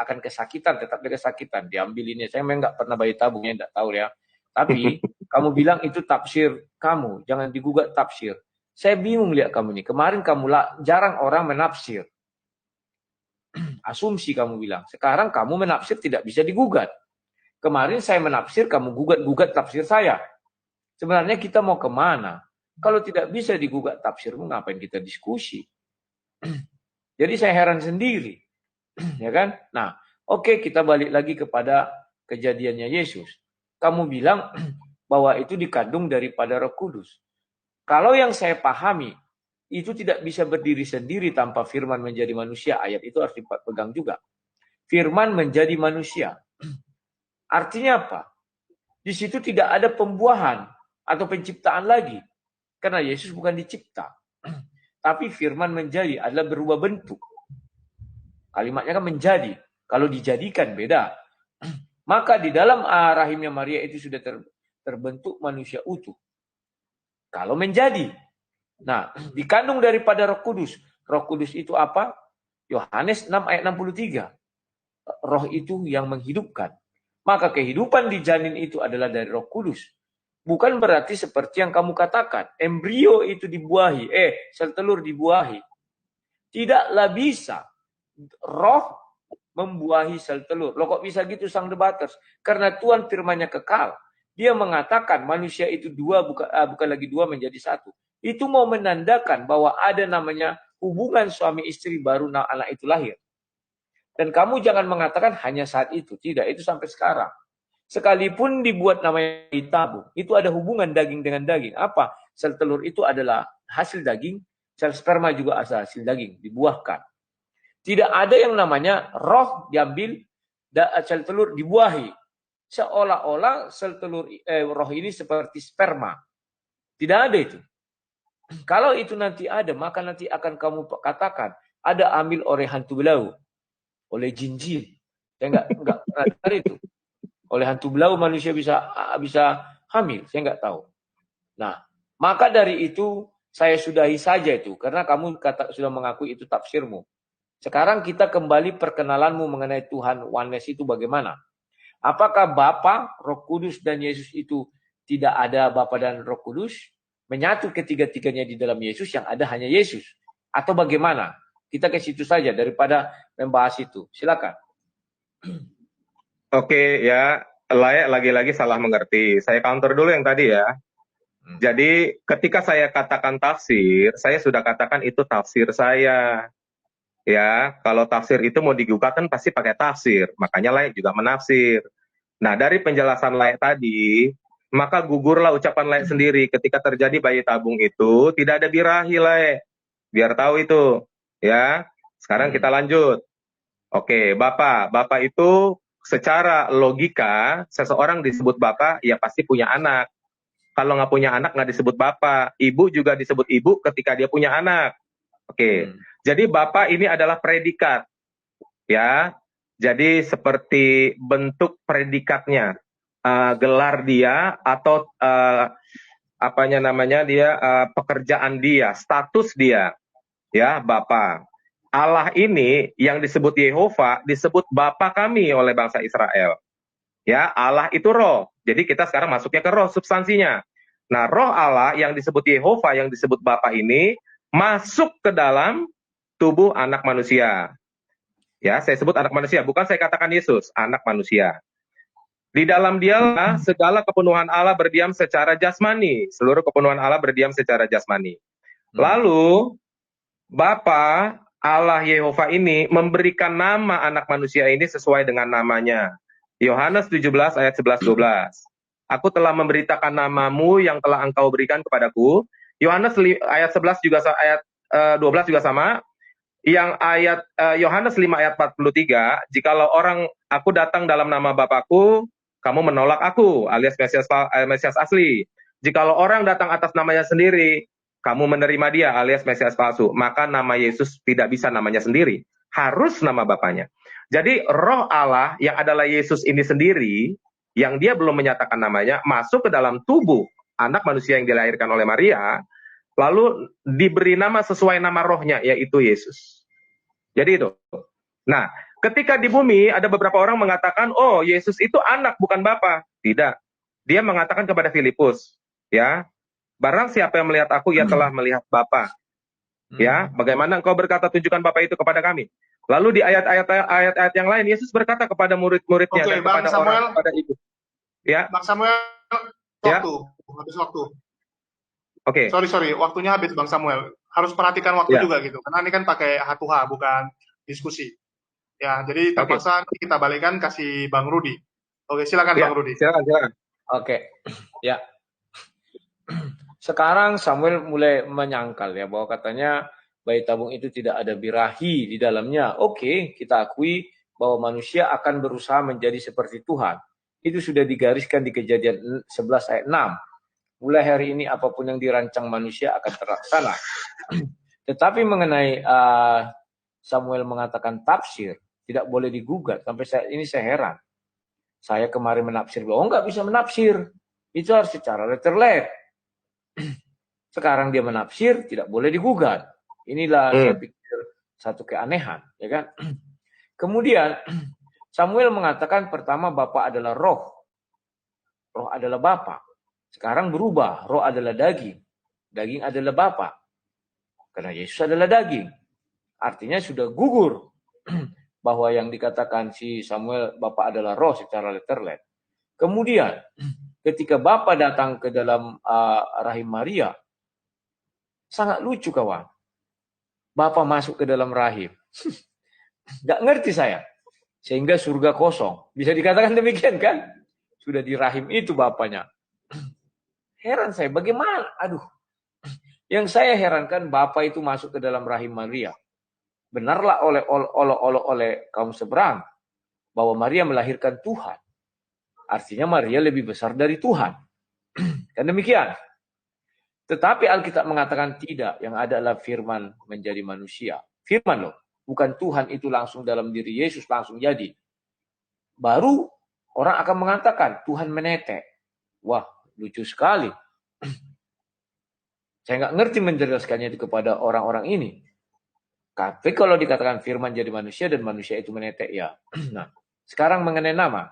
akan kesakitan, tetap dia kesakitan. Diambil ini. Saya memang nggak pernah bayi tabung, ya nggak tahu ya. Tapi kamu bilang itu tafsir kamu. Jangan digugat tafsir. Saya bingung lihat kamu nih. Kemarin kamu jarang orang menafsir. Asumsi kamu bilang. Sekarang kamu menafsir tidak bisa digugat. Kemarin saya menafsir, kamu gugat-gugat tafsir saya. Sebenarnya kita mau kemana? Kalau tidak bisa digugat tafsirmu, ngapain kita diskusi? Jadi saya heran sendiri. Ya kan? Nah, oke, kita balik lagi kepada kejadiannya Yesus. Kamu bilang bahwa itu dikandung daripada Roh Kudus. Kalau yang saya pahami, itu tidak bisa berdiri sendiri tanpa firman menjadi manusia. Ayat itu harus dipegang juga. Firman menjadi manusia. Artinya apa? Di situ tidak ada pembuahan atau penciptaan lagi. Karena Yesus bukan dicipta. Tapi firman menjadi adalah berubah bentuk. Kalimatnya kan menjadi. Kalau dijadikan beda. Maka di dalam rahimnya Maria itu sudah terbentuk manusia utuh. Kalau menjadi. Nah, dikandung daripada Roh Kudus. Roh Kudus itu apa? Yohanes 6 ayat 63. Roh itu yang menghidupkan. Maka kehidupan di janin itu adalah dari Roh Kudus. Bukan berarti seperti yang kamu katakan. Embrio itu dibuahi. Sel telur dibuahi. Tidaklah bisa roh membuahi sel telur. Loh kok bisa gitu sang debaters? Karena Tuhan firman-Nya kekal. Dia mengatakan manusia itu dua, bukan lagi dua menjadi satu. Itu mau menandakan bahwa ada namanya hubungan suami istri baru anak itu lahir. Dan kamu jangan mengatakan hanya saat itu. Tidak, itu sampai sekarang. Sekalipun dibuat namanya ditabung, itu ada hubungan daging dengan daging. Apa? Sel telur itu adalah hasil daging, sel sperma juga hasil daging, dibuahkan. Tidak ada yang namanya roh diambil, sel telur dibuahi. Seolah-olah sel telur roh ini seperti sperma. Tidak ada itu. Kalau itu nanti ada, maka nanti akan kamu katakan, ada ambil oleh hantu belau, oleh jin-jin. Saya enggak dengar itu. Oleh hantu belau manusia bisa hamil, saya nggak tahu. Nah, maka dari itu saya sudahi saja itu, karena kamu sudah mengakui itu tafsirmu. Sekarang kita kembali perkenalanmu mengenai Tuhan Oneness itu bagaimana? Apakah Bapa, Roh Kudus dan Yesus itu tidak ada Bapa dan Roh Kudus? Menyatu ketiga-tiganya di dalam Yesus, yang ada hanya Yesus? Atau bagaimana? Kita ke situ saja daripada membahas itu. Silakan. Oke, ya, lagi-lagi salah mengerti. Saya counter dulu yang tadi ya. Jadi ketika saya katakan tafsir, saya sudah katakan itu tafsir saya. Ya, kalau tafsir itu mau digugat kan pasti pakai tafsir. Makanya Layak juga menafsir. Nah, dari penjelasan Layak tadi, maka gugurlah ucapan Layak sendiri. Ketika terjadi bayi tabung itu, tidak ada birahi Layak. Biar tahu itu. Ya, sekarang kita lanjut. Oke, Bapak itu secara logika, seseorang disebut Bapak, ya pasti punya anak. Kalau nggak punya anak, nggak disebut Bapak. Ibu juga disebut Ibu ketika dia punya anak. Oke, jadi Bapak ini adalah predikat. Ya, jadi seperti bentuk predikatnya. Gelar dia atau pekerjaan dia, status dia. Ya, Bapak. Allah ini yang disebut Yehova disebut Bapa kami oleh bangsa Israel. Ya, Allah itu roh. Jadi kita sekarang masuknya ke roh substansinya. Nah, roh Allah yang disebut Yehova yang disebut Bapa ini masuk ke dalam tubuh anak manusia. Ya, saya sebut anak manusia, bukan saya katakan Yesus, anak manusia. Di dalam dialah segala kepenuhan Allah berdiam secara jasmani. Seluruh kepenuhan Allah berdiam secara jasmani. Lalu Bapa Allah Yehova ini memberikan nama anak manusia ini sesuai dengan namanya. Yohanes 17 ayat 11-12. Aku telah memberitakan namamu yang telah engkau berikan kepadaku. Yohanes ayat 11 juga ayat 12 juga sama. Yang ayat Yohanes 5 ayat 43, jikalau aku datang dalam nama Bapakku, kamu menolak aku, alias Mesias asli. Jikalau orang datang atas namanya sendiri, kamu menerima dia alias Mesias palsu, maka nama Yesus tidak bisa namanya sendiri, harus nama Bapaknya. Jadi roh Allah yang adalah Yesus ini sendiri, yang dia belum menyatakan namanya, masuk ke dalam tubuh anak manusia yang dilahirkan oleh Maria, lalu diberi nama sesuai nama rohnya, yaitu Yesus. Jadi itu. Nah, ketika di bumi ada beberapa orang mengatakan, oh Yesus itu anak bukan Bapa. Tidak. Dia mengatakan kepada Filipus, ya, barang siapa yang melihat aku, ia telah melihat Bapa. Ya, bagaimana engkau berkata tunjukkan Bapa itu kepada kami. Lalu di ayat-ayat yang lain Yesus berkata kepada murid-muridnya dan Bang kepada Samuel, orang kepada ibu. Ya. Bang Samuel, waktu. Habis waktu. Oke. Sorry, waktunya habis Bang Samuel. Harus perhatikan waktu juga gitu. Karena ini kan pakai H2H, bukan diskusi. Ya, jadi terpaksa kita balikan kasih Bang Rudi. Oke, silakan Bang Rudi. Silakan. Oke. Ya. Sekarang Samuel mulai menyangkal ya bahwa katanya bayi tabung itu tidak ada birahi di dalamnya. Oke, kita akui bahwa manusia akan berusaha menjadi seperti Tuhan. Itu sudah digariskan di Kejadian 11 ayat 6. Mulai hari ini apapun yang dirancang manusia akan terlaksana. Tetapi mengenai Samuel mengatakan tafsir, tidak boleh digugat. Sampai saat ini saya heran. Saya kemarin menafsir, nggak bisa menafsir. Itu harus secara letter-letter. Sekarang dia menafsir, tidak boleh digugat. Inilah saya pikir satu keanehan, ya kan? Kemudian Samuel mengatakan pertama Bapa adalah roh. Roh adalah Bapa. Sekarang berubah, roh adalah daging. Daging adalah Bapa. Karena Yesus adalah daging. Artinya sudah gugur bahwa yang dikatakan si Samuel Bapa adalah roh secara letter-letter. Kemudian ketika Bapa datang ke dalam rahim Maria, sangat lucu kawan. Bapa masuk ke dalam rahim. Gak ngerti saya. Sehingga surga kosong. Bisa dikatakan demikian kan? Sudah di rahim itu Bapanya. Heran saya, bagaimana? Aduh. Yang saya herankan Bapa itu masuk ke dalam rahim Maria. Benarlah oleh kaum seberang bahwa Maria melahirkan Tuhan. Artinya Maria lebih besar dari Tuhan. Kan demikian. Tetapi Alkitab mengatakan tidak. Yang ada adalah firman menjadi manusia. Firman loh. Bukan Tuhan itu langsung dalam diri Yesus langsung jadi. Baru orang akan mengatakan Tuhan menetek. Wah, lucu sekali. Saya nggak ngerti menjelaskannya itu kepada orang-orang ini. Tapi kalau dikatakan firman jadi manusia dan manusia itu menetek ya. Nah, sekarang mengenai nama.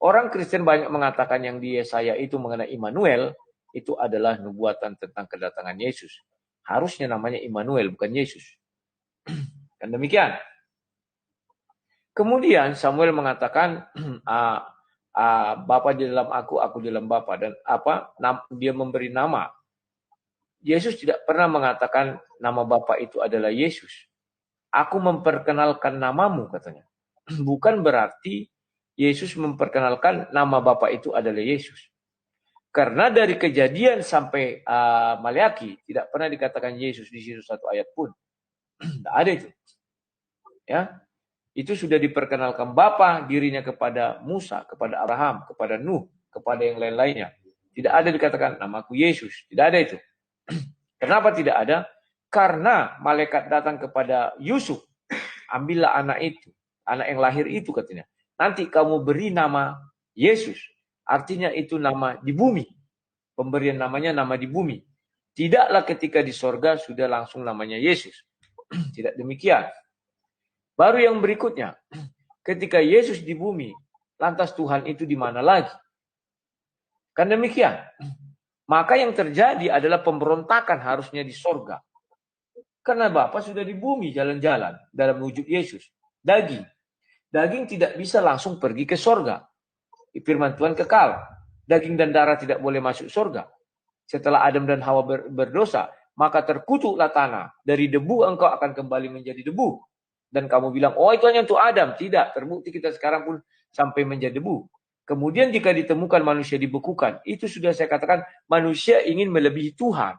Orang Kristen banyak mengatakan yang di Yesaya itu mengenai Immanuel itu adalah nubuatan tentang kedatangan Yesus. Harusnya namanya Immanuel bukan Yesus. Dan demikian. Kemudian Samuel mengatakan Bapa di dalam aku di dalam Bapa, dan dia memberi nama. Yesus tidak pernah mengatakan nama Bapa itu adalah Yesus. Aku memperkenalkan namamu katanya. Bukan berarti Yesus memperkenalkan nama Bapa itu adalah Yesus. Karena dari Kejadian sampai Maleaki tidak pernah dikatakan Yesus di situ satu ayat pun. Tidak ada itu. Ya. Itu sudah diperkenalkan Bapa dirinya kepada Musa, kepada Abraham, kepada Nuh, kepada yang lain-lainnya. Tidak ada dikatakan namaku Yesus. Tidak ada itu. Kenapa tidak ada? Karena malaikat datang kepada Yusuf. Ambillah anak itu. Anak yang lahir itu katanya. Nanti kamu beri nama Yesus. Artinya itu nama di bumi. Pemberian namanya nama di bumi. Tidaklah ketika di sorga sudah langsung namanya Yesus. Tidak demikian. Baru yang berikutnya. Ketika Yesus di bumi. Lantas Tuhan itu di mana lagi? Kan demikian. Maka yang terjadi adalah pemberontakan harusnya di sorga. Karena Bapa sudah di bumi jalan-jalan dalam wujud Yesus. Daging. Daging tidak bisa langsung pergi ke sorga. Firman Tuhan kekal. Daging dan darah tidak boleh masuk sorga. Setelah Adam dan Hawa berdosa, maka terkutuklah tanah. Dari debu engkau akan kembali menjadi debu. Dan kamu bilang, oh itu hanya untuk Adam. Tidak, terbukti kita sekarang pun sampai menjadi debu. Kemudian jika ditemukan manusia dibekukan, itu sudah saya katakan manusia ingin melebihi Tuhan.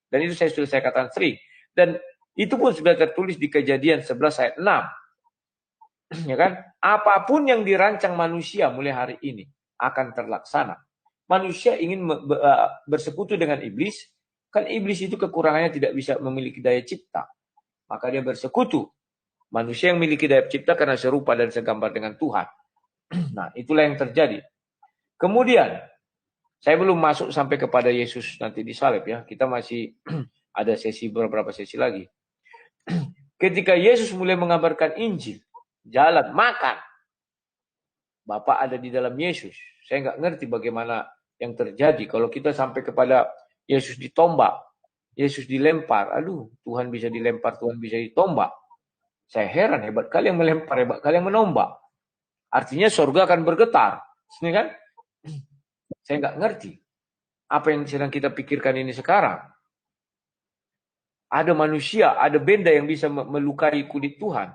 Dan itu sudah saya katakan sering. Dan itu pun sudah tertulis di Kejadian 11 ayat 6. Ya kan? Apapun yang dirancang manusia mulai hari ini akan terlaksana. Manusia ingin bersekutu dengan iblis, kan iblis itu kekurangannya tidak bisa memiliki daya cipta. Maka dia bersekutu. Manusia yang memiliki daya cipta karena serupa dan segambar dengan Tuhan. Nah, itulah yang terjadi. Kemudian, saya belum masuk sampai kepada Yesus nanti disalib ya. Kita masih ada beberapa sesi lagi. Ketika Yesus mulai mengabarkan Injil, jalan, makan. Bapa ada di dalam Yesus. Saya nggak ngerti bagaimana yang terjadi. Kalau kita sampai kepada Yesus ditombak, Yesus dilempar. Aduh, Tuhan bisa dilempar, Tuhan bisa ditombak. Saya heran, hebat kali yang melempar, hebat kali yang menombak. Artinya surga akan bergetar. Ini kan? Saya nggak ngerti. Apa yang sedang kita pikirkan ini sekarang. Ada manusia, ada benda yang bisa melukai kulit Tuhan.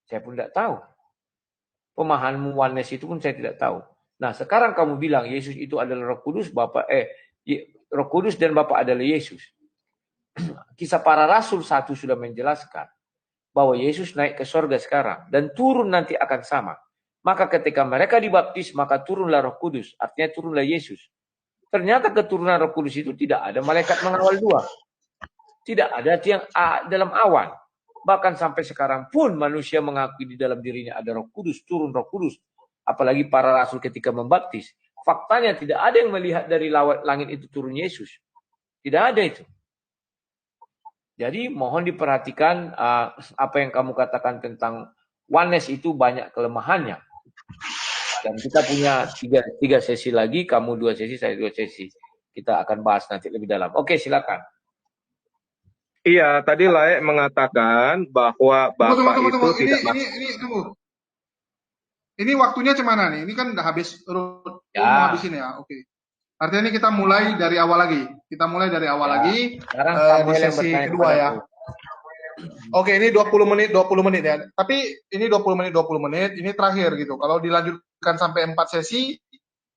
Saya pun tidak tahu. Pemahaman oneness itu pun saya tidak tahu. Nah, sekarang kamu bilang Yesus itu adalah Roh Kudus, Roh Kudus dan Bapa adalah Yesus. Kisah para Rasul 1 sudah menjelaskan bahwa Yesus naik ke sorga sekarang dan turun nanti akan sama. Maka ketika mereka dibaptis, maka turunlah Roh Kudus. Artinya turunlah Yesus. Ternyata keturunan Roh Kudus itu tidak ada malaikat mengawal dua. Tidak ada yang dalam awan. Bahkan sampai sekarang pun manusia mengakui di dalam dirinya ada Roh Kudus, turun Roh Kudus. Apalagi para rasul ketika membaptis. Faktanya tidak ada yang melihat dari langit itu turun Yesus. Tidak ada itu. Jadi mohon diperhatikan apa yang kamu katakan tentang oneness itu banyak kelemahannya. Dan kita punya tiga sesi lagi, kamu 2 sesi, saya 2 sesi. Kita akan bahas nanti lebih dalam. Oke, silakan. Iya, tadi Laek mengatakan bahwa Bapak itu tidak tunggu. Ini waktunya cemana nih? Ini kan udah habis mau habisin ya. Oke. Artinya ini kita mulai dari awal lagi. Kita mulai dari awal lagi. Sekarang di sesi kedua ya. Oke, ini 20 menit ya. Tapi ini 20 menit, ini terakhir gitu. Kalau dilanjutkan sampai 4 sesi,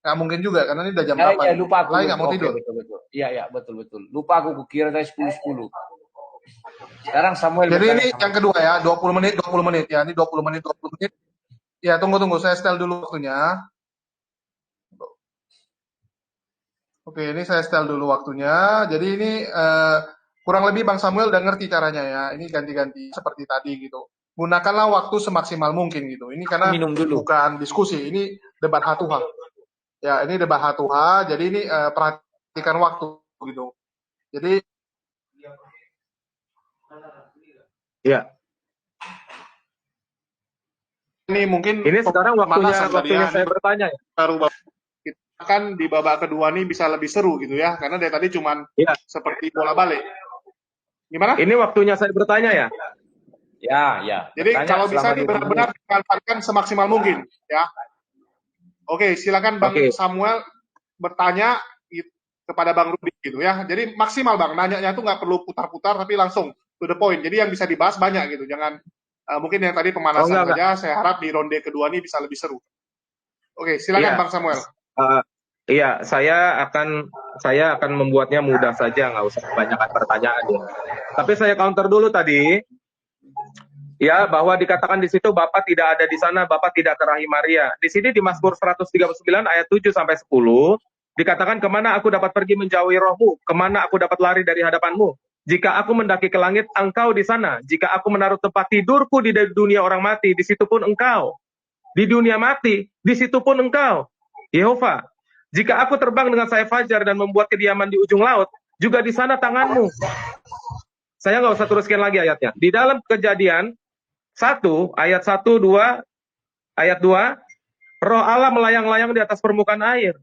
nggak mungkin juga karena ini udah jam 8. Ya, lupa aku. Nggak mau tidur. Betul. Iya, betul. Lupa aku kira tadi 10. Sekarang Samuel. Jadi ini yang kedua ya, 20 menit ya. Ini 20 menit. Ya, tunggu. Saya setel dulu waktunya. Oke, ini saya setel dulu waktunya. Jadi ini kurang lebih Bang Samuel udah ngerti caranya ya. Ini ganti-ganti seperti tadi gitu. Gunakanlah waktu semaksimal mungkin gitu. Ini karena bukan diskusi, ini debat hatuha. Ya, ini debat hatuha. Jadi ini perhatikan waktu gitu. Jadi ya. Ini mungkin sekarang waktunya saya bertanya ya. Baru kan di babak kedua nih bisa lebih seru gitu ya, karena dari tadi cuman seperti bola balik. Gimana? Ini waktunya saya bertanya ya. Ya. Jadi kalau bisa benar-benar dimanfaatkan semaksimal mungkin ya. Oke, silakan Bang Samuel bertanya kepada Bang Rudi gitu ya. Jadi maksimal Bang, nanyanya tuh nggak perlu putar-putar tapi langsung to the point. Jadi yang bisa dibahas banyak gitu. Jangan mungkin yang tadi pemanasan saja. Saya harap di ronde kedua ini bisa lebih seru. Oke, silakan Bang Samuel. Iya, saya akan membuatnya mudah saja, nggak usah kebanyakan pertanyaan ya. Tapi saya counter dulu tadi, ya, bahwa dikatakan di situ Bapak tidak ada di sana, Bapak tidak ke rahim Maria. Di sini di Mazmur 139 ayat 7 sampai 10 dikatakan, kemana aku dapat pergi menjauhi rohmu, kemana aku dapat lari dari hadapanmu. Jika aku mendaki ke langit, engkau di sana. Jika aku menaruh tempat tidurku di dunia orang mati, di situ pun engkau. Di dunia mati, di situ pun engkau, Yehova. Jika aku terbang dengan sayap fajar dan membuat kediaman di ujung laut, juga di sana tanganmu. Saya nggak usah teruskan lagi ayatnya. Di dalam Kejadian 1, ayat 1, 2, ayat 2, Roh Allah melayang-layang di atas permukaan air.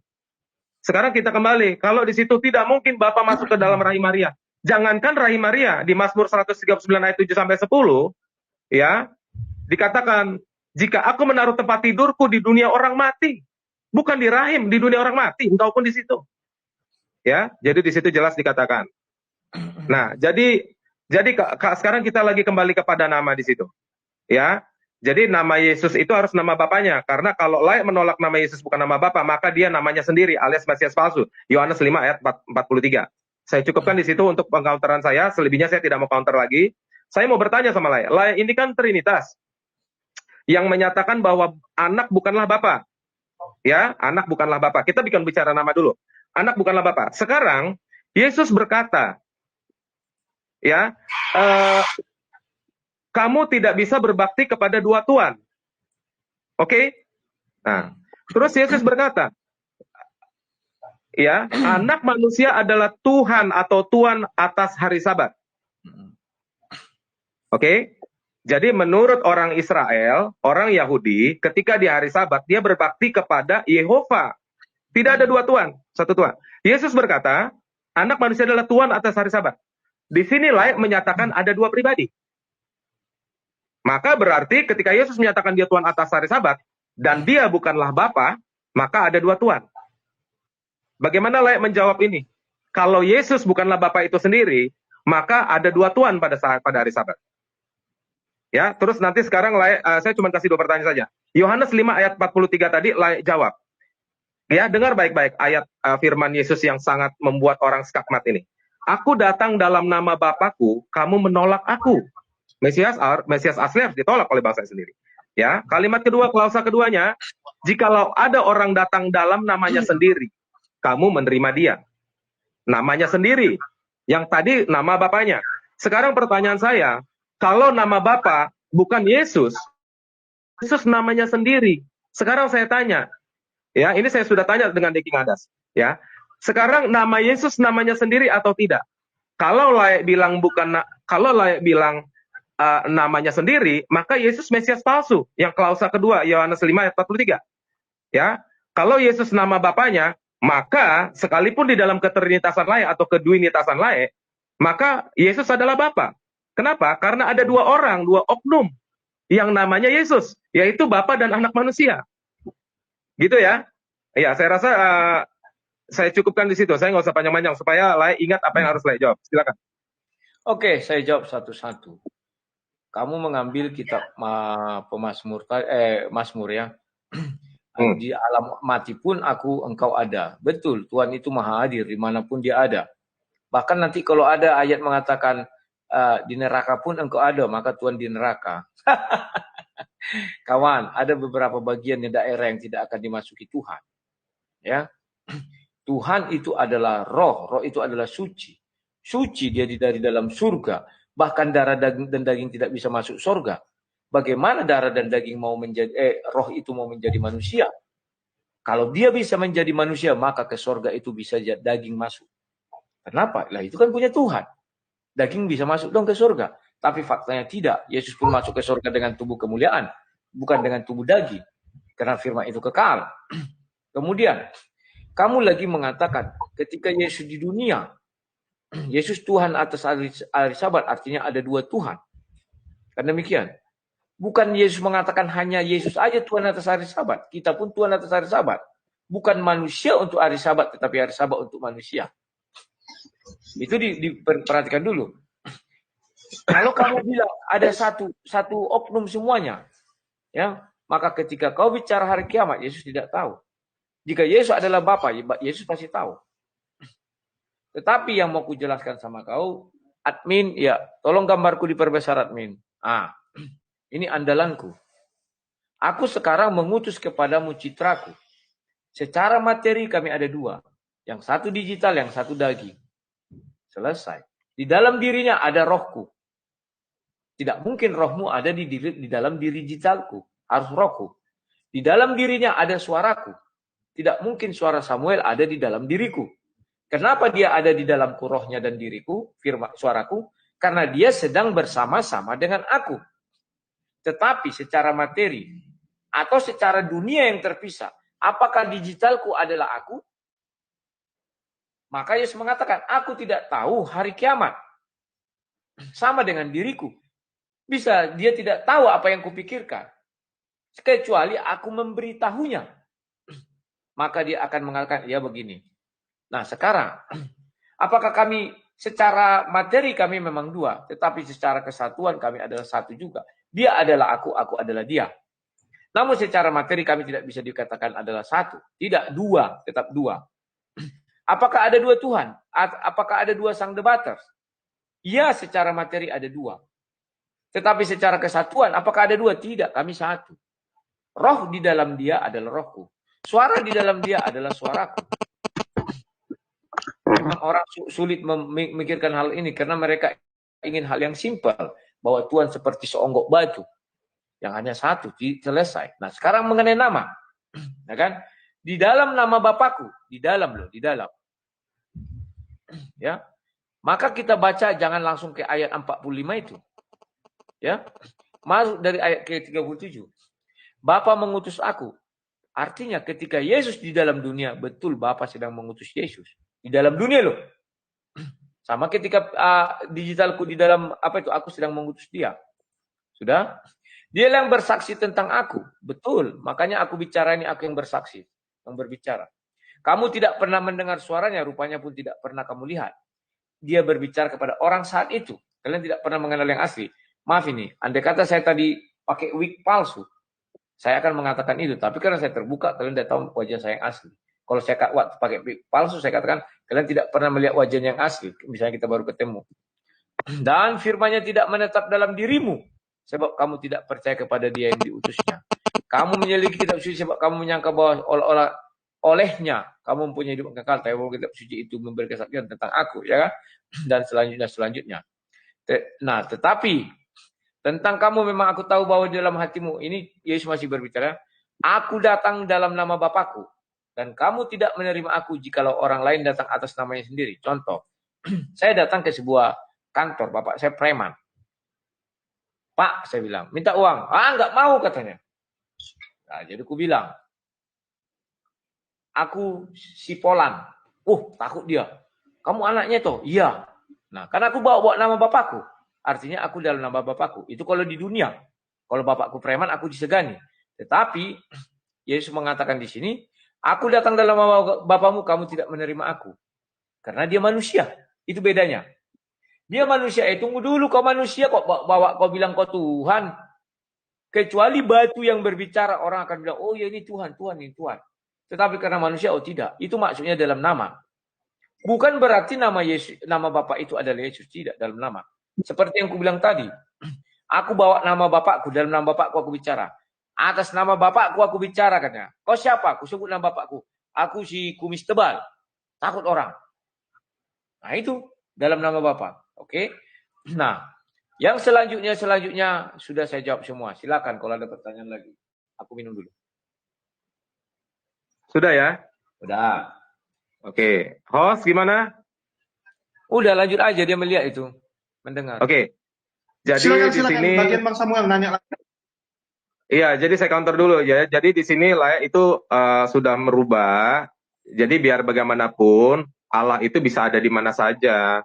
Sekarang kita kembali, kalau di situ tidak mungkin Bapa masuk ke dalam rahim Maria. Jangankan rahim Maria, di Mazmur 139 ayat 7 sampai 10, ya, dikatakan, jika aku menaruh tempat tidurku di dunia orang mati, bukan di rahim, di dunia orang mati, engkau pun di situ. Ya, jadi di situ jelas dikatakan. Nah, jadi sekarang kita lagi kembali kepada nama di situ. Ya. Jadi nama Yesus itu harus nama Bapaknya, karena kalau Laek menolak nama Yesus bukan nama Bapa, maka dia namanya sendiri alias Mesias palsu. Yohanes 5 ayat 43. Saya cukupkan di situ untuk pengcounteran saya, selebihnya saya tidak mau counter lagi. Saya mau bertanya sama Laek. Laek ini kan Trinitas yang menyatakan bahwa anak bukanlah Bapa. Ya, anak bukanlah Bapa. Kita bikin bicara nama dulu. Anak bukanlah Bapa. Sekarang Yesus berkata, ya, kamu tidak bisa berbakti kepada dua tuan. Oke? Nah, terus Yesus berkata, ya, anak manusia adalah Tuhan atau Tuan atas hari Sabat. Oke? Jadi menurut orang Israel, orang Yahudi, ketika di hari Sabat, dia berbakti kepada Yehova. Tidak ada dua Tuan, satu Tuan. Yesus berkata, anak manusia adalah Tuan atas hari Sabat. Di sinilah menyatakan ada dua pribadi. Maka berarti ketika Yesus menyatakan dia Tuhan atas hari Sabat, dan dia bukanlah Bapa, maka ada dua Tuhan. Bagaimana Layak menjawab ini? Kalau Yesus bukanlah Bapa itu sendiri, maka ada dua Tuhan pada hari Sabat. Ya, terus nanti sekarang Layak, saya cuma kasih dua pertanyaan saja. Yohanes 5 ayat 43 tadi Layak jawab. Ya, dengar baik-baik ayat firman Yesus yang sangat membuat orang skakmat ini. Aku datang dalam nama Bapakku, kamu menolak aku. Mesias asli harus ditolak oleh bangsa sendiri. Ya, kalimat kedua, klausa keduanya, jikalau ada orang datang dalam namanya sendiri, kamu menerima dia. Namanya sendiri. Yang tadi nama Bapaknya. Sekarang pertanyaan saya, kalau nama Bapa bukan Yesus, Yesus namanya sendiri. Sekarang saya tanya, ya, ini saya sudah tanya dengan Deki Ngadas, ya. Sekarang nama Yesus namanya sendiri atau tidak? Kalau Layak bilang namanya sendiri, maka Yesus Mesias palsu. Yang klausa kedua, Yohanes 5 ayat 43. Ya, kalau Yesus nama Bapaknya, maka sekalipun di dalam ketrinitasan Layak atau kedwinitasan Layak, maka Yesus adalah Bapa. Kenapa? Karena ada dua orang, dua oknum yang namanya Yesus, yaitu Bapa dan Anak Manusia. Gitu ya. Ya, saya rasa saya cukupkan di situ. Saya nggak usah panjang-panjang supaya Layak ingat apa yang harus Layak jawab. Silakan. Oke, saya jawab satu-satu. Kamu mengambil kitab Mazmur ya. Di alam mati pun engkau ada. Betul, Tuhan itu maha hadir dimanapun dia ada. Bahkan nanti kalau ada ayat mengatakan di neraka pun engkau ada, maka Tuhan di neraka. Kawan, ada beberapa bagian di daerah yang tidak akan dimasuki Tuhan. Ya, Tuhan itu adalah roh, roh itu adalah suci. Suci dia dari dalam surga. Bahkan darah dan daging tidak bisa masuk surga. Bagaimana darah dan daging mau menjadi roh itu mau menjadi manusia? Kalau dia bisa menjadi manusia, maka ke surga itu bisa daging masuk. Kenapa? Lah itu kan punya Tuhan. Daging bisa masuk dong ke surga. Tapi faktanya tidak. Yesus pun masuk ke surga dengan tubuh kemuliaan, bukan dengan tubuh daging. Karena firman itu kekal. Kemudian, kamu lagi mengatakan ketika Yesus di dunia, Yesus Tuhan atas hari Sabat, artinya ada dua Tuhan. Kan demikian. Bukan Yesus mengatakan hanya Yesus aja Tuhan atas hari Sabat. Kita pun Tuhan atas hari Sabat. Bukan manusia untuk hari Sabat, tetapi hari Sabat untuk manusia. Itu diperhatikan dulu. Kalau kamu bilang ada satu oknum semuanya, ya, maka ketika kau bicara hari kiamat, Yesus tidak tahu. Jika Yesus adalah Bapa, Yesus pasti tahu. Tetapi yang mau kujelaskan sama kau, admin, ya, tolong gambarku diperbesar admin. Ini andalanku. Aku sekarang mengutus kepadamu citraku. Secara materi kami ada dua. Yang satu digital, yang satu daging. Selesai. Di dalam dirinya ada rohku. Tidak mungkin rohmu ada di dalam diri digitalku. Harus rohku. Di dalam dirinya ada suaraku. Tidak mungkin suara Samuel ada di dalam diriku. Kenapa dia ada di dalam rohnya dan diriku, firman suaraku? Karena dia sedang bersama-sama dengan aku. Tetapi secara materi atau secara dunia yang terpisah, apakah digitalku adalah aku? Maka Yesus mengatakan, aku tidak tahu hari kiamat. Sama dengan diriku. Bisa dia tidak tahu apa yang kupikirkan. Kecuali aku memberitahunya. Maka dia akan mengatakan, ya begini. Nah sekarang, apakah kami secara materi kami memang dua, tetapi secara kesatuan kami adalah satu juga. Dia adalah aku adalah dia. Namun secara materi kami tidak bisa dikatakan adalah satu. Tidak dua, tetap dua. Apakah ada dua Tuhan? Apakah ada dua sang debaters? Ya, secara materi ada dua. Tetapi secara kesatuan, apakah ada dua? Tidak, kami satu. Roh di dalam dia adalah rohku. Suara di dalam dia adalah suaraku. Memang orang sulit memikirkan hal ini karena mereka ingin hal yang simpel. Bahwa Tuhan seperti seonggok batu. Yang hanya satu, selesai. Nah sekarang mengenai nama. Ya kan? Di dalam nama Bapakku. Di dalam. Ya. Maka kita baca jangan langsung ke ayat 45 itu. Ya. Masuk dari ayat ke-37. Bapa mengutus aku. Artinya ketika Yesus di dalam dunia, betul Bapa sedang mengutus Yesus. Di dalam dunia loh. Sama ketika digitalku di dalam aku sedang mengutus dia. Sudah? Dia yang bersaksi tentang aku. Betul. Makanya aku bicara ini, aku yang bersaksi, yang berbicara. Kamu tidak pernah mendengar suaranya, rupanya pun tidak pernah kamu lihat. Dia berbicara kepada orang saat itu. Kalian tidak pernah mengenal yang asli. Maaf ini, andai kata saya tadi pakai wig palsu, saya akan mengatakan itu. Tapi karena saya terbuka, kalian tidak tahu wajah saya yang asli. Kalau saya pakai wig palsu, saya katakan kalian tidak pernah melihat wajahnya yang asli. Misalnya kita baru ketemu. Dan firman-Nya tidak menetap dalam dirimu, sebab kamu tidak percaya kepada dia yang diutusnya. Kamu menyelidiki kitab suci sebab kamu menyangka bahwa olehnya kamu mempunyai hidup kekal. Tapi kitab suci itu memberi kesaksian tentang aku, ya kan? Dan selanjutnya. Nah, tetapi tentang kamu memang aku tahu bahwa di dalam hatimu, ini Yesus masih berbicara, aku datang dalam nama Bapakku, dan kamu tidak menerima aku jikalau orang lain datang atas namanya sendiri. Contoh, saya datang ke sebuah kantor, bapak saya preman. Pak, saya bilang, minta uang. Enggak mau katanya. Nah, jadi aku bilang, aku si Polan. Takut dia. Kamu anaknya toh? Iya. Nah, karena aku bawa nama bapakku. Artinya aku dalam nama bapakku. Itu kalau di dunia. Kalau bapakku preman, aku disegani. Tetapi, Yesus mengatakan di sini, aku datang dalam nama Bapamu, kamu tidak menerima aku. Karena dia manusia. Itu bedanya. Dia manusia, tunggu dulu kau manusia kok bawa kau bilang kau Tuhan. Kecuali batu yang berbicara, orang akan bilang, oh ya ini Tuhan, ini Tuhan. Tetapi karena manusia, tidak. Itu maksudnya dalam nama. Bukan berarti nama Yesus, nama Bapa itu adalah Yesus, tidak dalam nama. Seperti yang aku bilang tadi. Aku bawa nama Bapakku, dalam nama Bapakku aku bicara. Atas nama Bapakku aku bicara katanya. Kau siapa? Aku sebut nama Bapakku. Aku si kumis tebal. Takut orang. Nah itu dalam nama Bapa. Oke. Nah, yang selanjutnya sudah saya jawab semua. Silakan kalau ada pertanyaan lagi. Aku minum dulu. Sudah ya? Sudah. Oke. Host gimana? Udah lanjut aja, dia melihat itu. Mendengar. Oke. Jadi silakan, di sini bagian Bang Samuel nanya lagi. Iya, jadi saya counter dulu ya. Jadi di sini Layak itu sudah merubah. Jadi biar bagaimanapun Allah itu bisa ada di mana saja.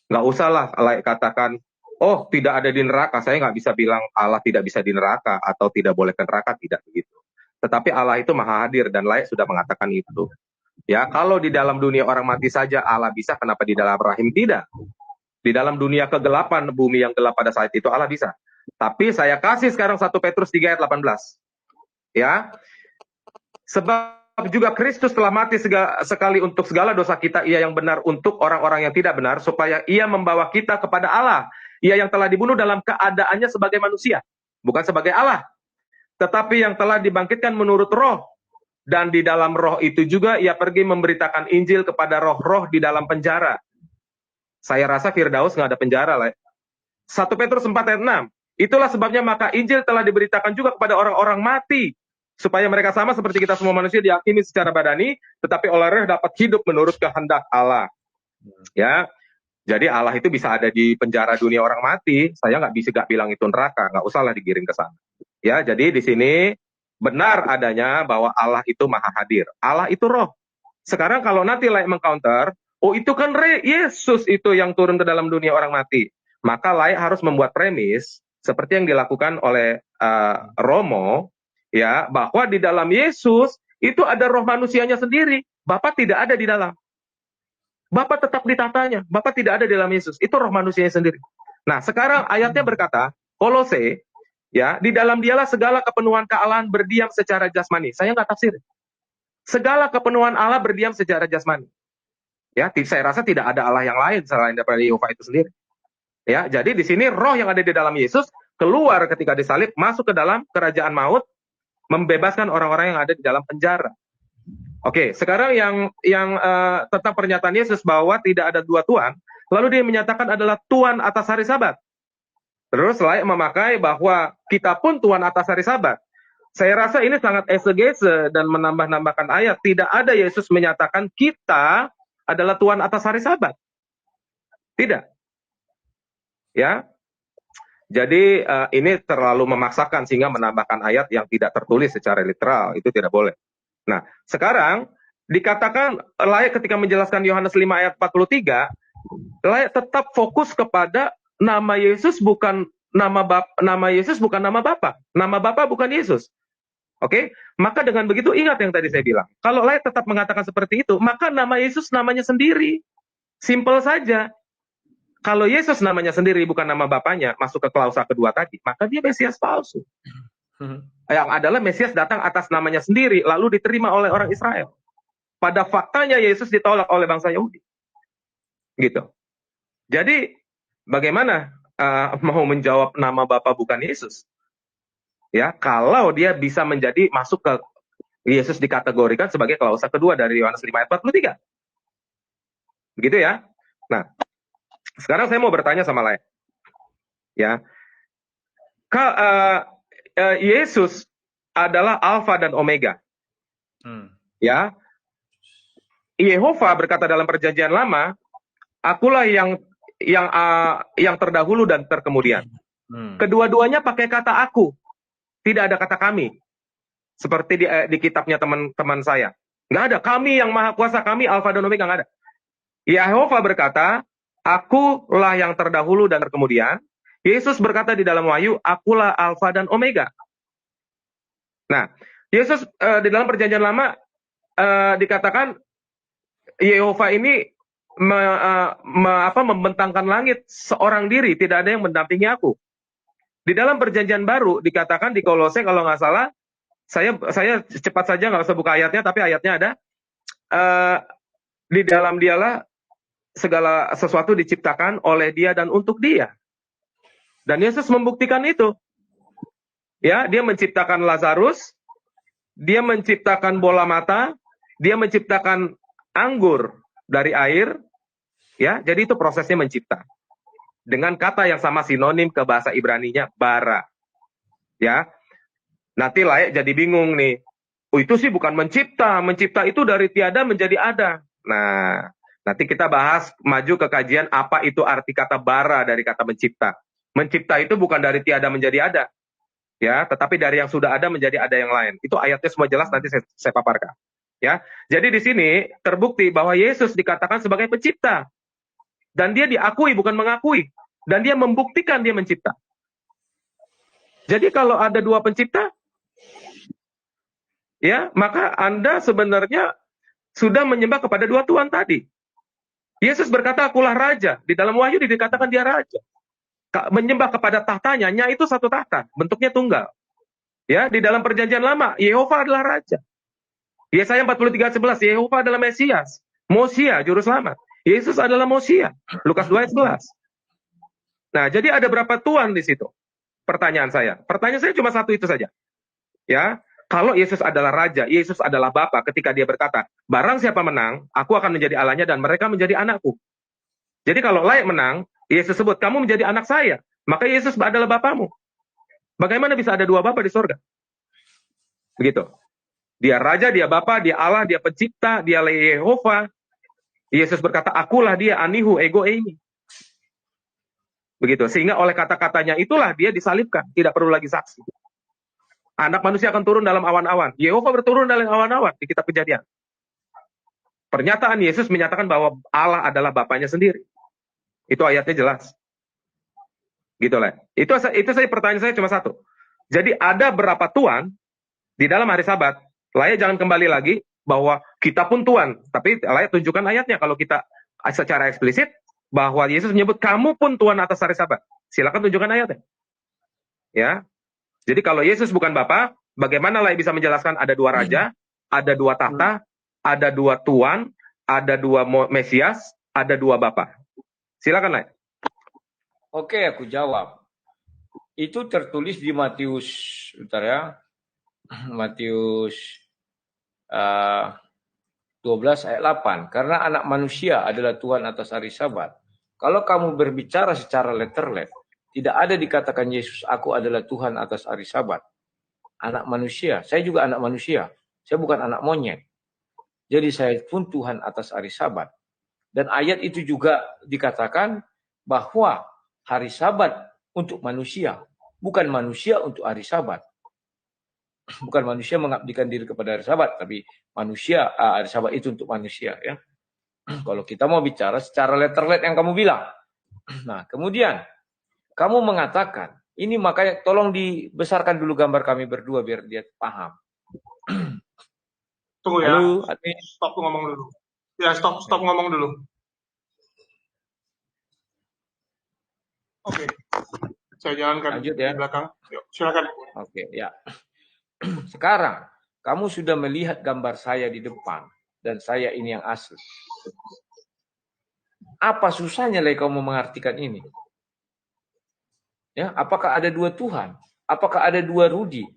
Nggak usah lah Layak katakan, oh tidak ada di neraka. Saya nggak bisa bilang Allah tidak bisa di neraka atau tidak boleh ke neraka, tidak begitu. Tetapi Allah itu maha hadir dan Layak sudah mengatakan itu. Ya, kalau di dalam dunia orang mati saja Allah bisa, kenapa di dalam rahim tidak? Di dalam dunia kegelapan, bumi yang gelap pada saat itu Allah bisa. Tapi saya kasih sekarang 1 Petrus 3 ayat 18. Ya. Sebab juga Kristus telah mati sekali untuk segala dosa kita, ia yang benar untuk orang-orang yang tidak benar, supaya ia membawa kita kepada Allah. Ia yang telah dibunuh dalam keadaannya sebagai manusia, bukan sebagai Allah. Tetapi yang telah dibangkitkan menurut roh. Dan di dalam roh itu juga ia pergi memberitakan Injil kepada roh-roh di dalam penjara. Saya rasa Firdaus nggak ada penjara lah. 1 Petrus 4 ayat 6. Itulah sebabnya maka Injil telah diberitakan juga kepada orang-orang mati. Supaya mereka sama seperti kita semua manusia diyakini secara badani, tetapi oleh roh dapat hidup menurut kehendak Allah. Ya, jadi Allah itu bisa ada di penjara dunia orang mati. Saya nggak bilang itu neraka, nggak usahlah digiring ke sana. Ya, jadi di sini benar adanya bahwa Allah itu maha hadir. Allah itu roh. Sekarang kalau nanti Layak mengcounter, oh itu kan Yesus itu yang turun ke dalam dunia orang mati. Maka Layak harus membuat premis seperti yang dilakukan oleh Romo, ya, bahwa di dalam Yesus itu ada roh manusianya sendiri. Bapa tidak ada di dalam. Bapa tetap di tatanya. Bapa tidak ada di dalam Yesus. Itu roh manusianya sendiri. Nah, sekarang ayatnya berkata, Kolose, ya, di dalam dialah segala kepenuhan kealahan berdiam secara jasmani. Saya nggak tafsir. Segala kepenuhan Allah berdiam secara jasmani. Ya, saya rasa tidak ada Allah yang lain selain daripada Yehova itu sendiri. Ya, jadi di sini roh yang ada di dalam Yesus keluar ketika disalib, masuk ke dalam kerajaan maut, membebaskan orang-orang yang ada di dalam penjara. Oke, sekarang yang tentang pernyataan Yesus bahwa tidak ada dua Tuhan, lalu dia menyatakan adalah Tuhan atas hari Sabat. Terus Layak memakai bahwa kita pun Tuhan atas hari Sabat. Saya rasa ini sangat exegese dan menambah-nambahkan ayat. Tidak ada Yesus menyatakan kita adalah Tuhan atas hari Sabat. Tidak. Ya. Jadi ini terlalu memaksakan sehingga menambahkan ayat yang tidak tertulis secara literal. Itu tidak boleh. Nah, sekarang dikatakan Layak ketika menjelaskan Yohanes 5 ayat 43, layak tetap fokus kepada nama Yesus bukan nama Yesus bukan nama Bapa. Nama Bapa bukan Yesus. Oke? Maka dengan begitu ingat yang tadi saya bilang. Kalau layak tetap mengatakan seperti itu, maka nama Yesus namanya sendiri. Simple saja. Kalau Yesus namanya sendiri bukan nama Bapaknya, masuk ke klausa kedua tadi, maka dia Mesias palsu. Yang adalah Mesias datang atas namanya sendiri, lalu diterima oleh orang Israel. Pada faktanya Yesus ditolak oleh bangsa Yahudi. Gitu. Jadi, bagaimana mau menjawab nama Bapa bukan Yesus? Ya, kalau dia bisa masuk ke Yesus dikategorikan sebagai klausa kedua dari Yohanes 5 ayat 43. Begitu ya. Nah, sekarang saya mau bertanya sama Lai. Ya. Yesus adalah Alfa dan Omega. Ya. Yehova berkata dalam Perjanjian Lama, akulah yang terdahulu dan terkemudian. Kedua-duanya pakai kata aku. Tidak ada kata kami. Seperti di kitabnya teman-teman saya. Nggak ada. Kami yang maha kuasa, kami Alfa dan Omega, nggak ada. Yehova berkata, akulah yang terdahulu dan terkemudian. Yesus berkata di dalam Wahyu, akulah Alfa dan Omega. Nah, Yesus di dalam Perjanjian Lama dikatakan Yehova ini membentangkan langit seorang diri, tidak ada yang mendampingi aku. Di dalam Perjanjian Baru dikatakan di Kolose, kalau nggak salah, saya cepat saja nggak usah buka ayatnya, tapi ayatnya ada. Di dalam Dialah segala sesuatu diciptakan oleh Dia dan untuk Dia. Dan Yesus membuktikan itu. Ya, Dia menciptakan Lazarus, Dia menciptakan bola mata, Dia menciptakan anggur dari air. Ya, jadi itu prosesnya mencipta. Dengan kata yang sama sinonim ke bahasa Ibraninya bara. Ya. Nanti layak jadi bingung nih. Oh, itu sih bukan mencipta. Mencipta itu dari tiada menjadi ada. Nah, nanti kita bahas maju ke kajian apa itu arti kata bara dari kata mencipta. Mencipta itu bukan dari tiada menjadi ada. Ya, tetapi dari yang sudah ada menjadi ada yang lain. Itu ayatnya semua jelas, nanti saya paparkan. Ya. Jadi di sini terbukti bahwa Yesus dikatakan sebagai pencipta. Dan dia diakui bukan mengakui. Dan dia membuktikan dia mencipta. Jadi kalau ada dua pencipta, ya, maka Anda sebenarnya sudah menyembah kepada dua Tuhan tadi. Yesus berkata, akulah raja. Di dalam Wahyu dikatakan dia raja. Menyembah kepada tahtanya, itu satu tahta, bentuknya tunggal. Ya, di dalam Perjanjian Lama, Yehova adalah raja. Yesaya 43:11, Yehova adalah Mesias, Mosia, juru selamat. Yesus adalah Mosia. Lukas 2 ayat 11. Nah, jadi ada berapa Tuhan di situ? Pertanyaan saya cuma satu itu saja. Ya, kalau Yesus adalah raja, Yesus adalah Bapa, ketika dia berkata, barang siapa menang, aku akan menjadi Allahnya dan mereka menjadi anakku. Jadi kalau layak menang, Yesus sebut, kamu menjadi anak saya, maka Yesus adalah Bapamu. Bagaimana bisa ada dua Bapa di sorga? Begitu. Dia raja, dia Bapa, dia Allah, dia pencipta, dia Yehova. Yesus berkata, akulah dia, anihu, ego, eimi. Begitu. Sehingga oleh kata-katanya itulah dia disalibkan. Tidak perlu lagi saksi. Anak manusia akan turun dalam awan-awan. Yehova berturun dalam awan-awan di kitab Kejadian. Pernyataan Yesus menyatakan bahwa Allah adalah Bapaknya sendiri. Itu ayatnya jelas. Gitu lah. Itu saya pertanyaan saya cuma satu. Jadi ada berapa Tuhan di dalam hari Sabat? Layak jangan kembali lagi bahwa kita pun Tuhan. Tapi layak tunjukkan ayatnya kalau kita secara eksplisit bahwa Yesus menyebut kamu pun Tuhan atas hari Sabat. Silakan tunjukkan ayatnya. Ya. Jadi kalau Yesus bukan Bapa, bagaimana layak bisa menjelaskan ada dua raja, ada dua tahta, ada dua Tuhan, ada dua Mesias, ada dua Bapa? Silakan, Lai. Oke, aku jawab. Itu tertulis di Matius, bentar ya. Matius 12 ayat 8. Karena anak manusia adalah Tuhan atas hari Sabat. Kalau kamu berbicara secara letterlet, tidak ada dikatakan Yesus, aku adalah Tuhan atas hari Sabat. Anak manusia, saya juga anak manusia. Saya bukan anak monyet. Jadi saya pun Tuhan atas hari Sabat. Dan ayat itu juga dikatakan bahwa hari Sabat untuk manusia, bukan manusia untuk hari Sabat. Bukan manusia mengabdikan diri kepada hari Sabat, tapi manusia hari Sabat itu untuk manusia, ya. Kalau kita mau bicara secara letterlet yang kamu bilang. Nah, kemudian kamu mengatakan, ini makanya tolong dibesarkan dulu gambar kami berdua biar dia paham. Tunggu ya. Halo, admin. Stop ngomong dulu. Ya, stop ngomong dulu. Oke. Saya jalankan Lanjut di ya. belakang. Yuk, silakan. Oke, ya. Sekarang kamu sudah melihat gambar saya di depan dan saya ini yang asli. Apa susahnya lagi kamu mengartikan ini? Ya, apakah ada dua Tuhan? Apakah ada dua Rudi?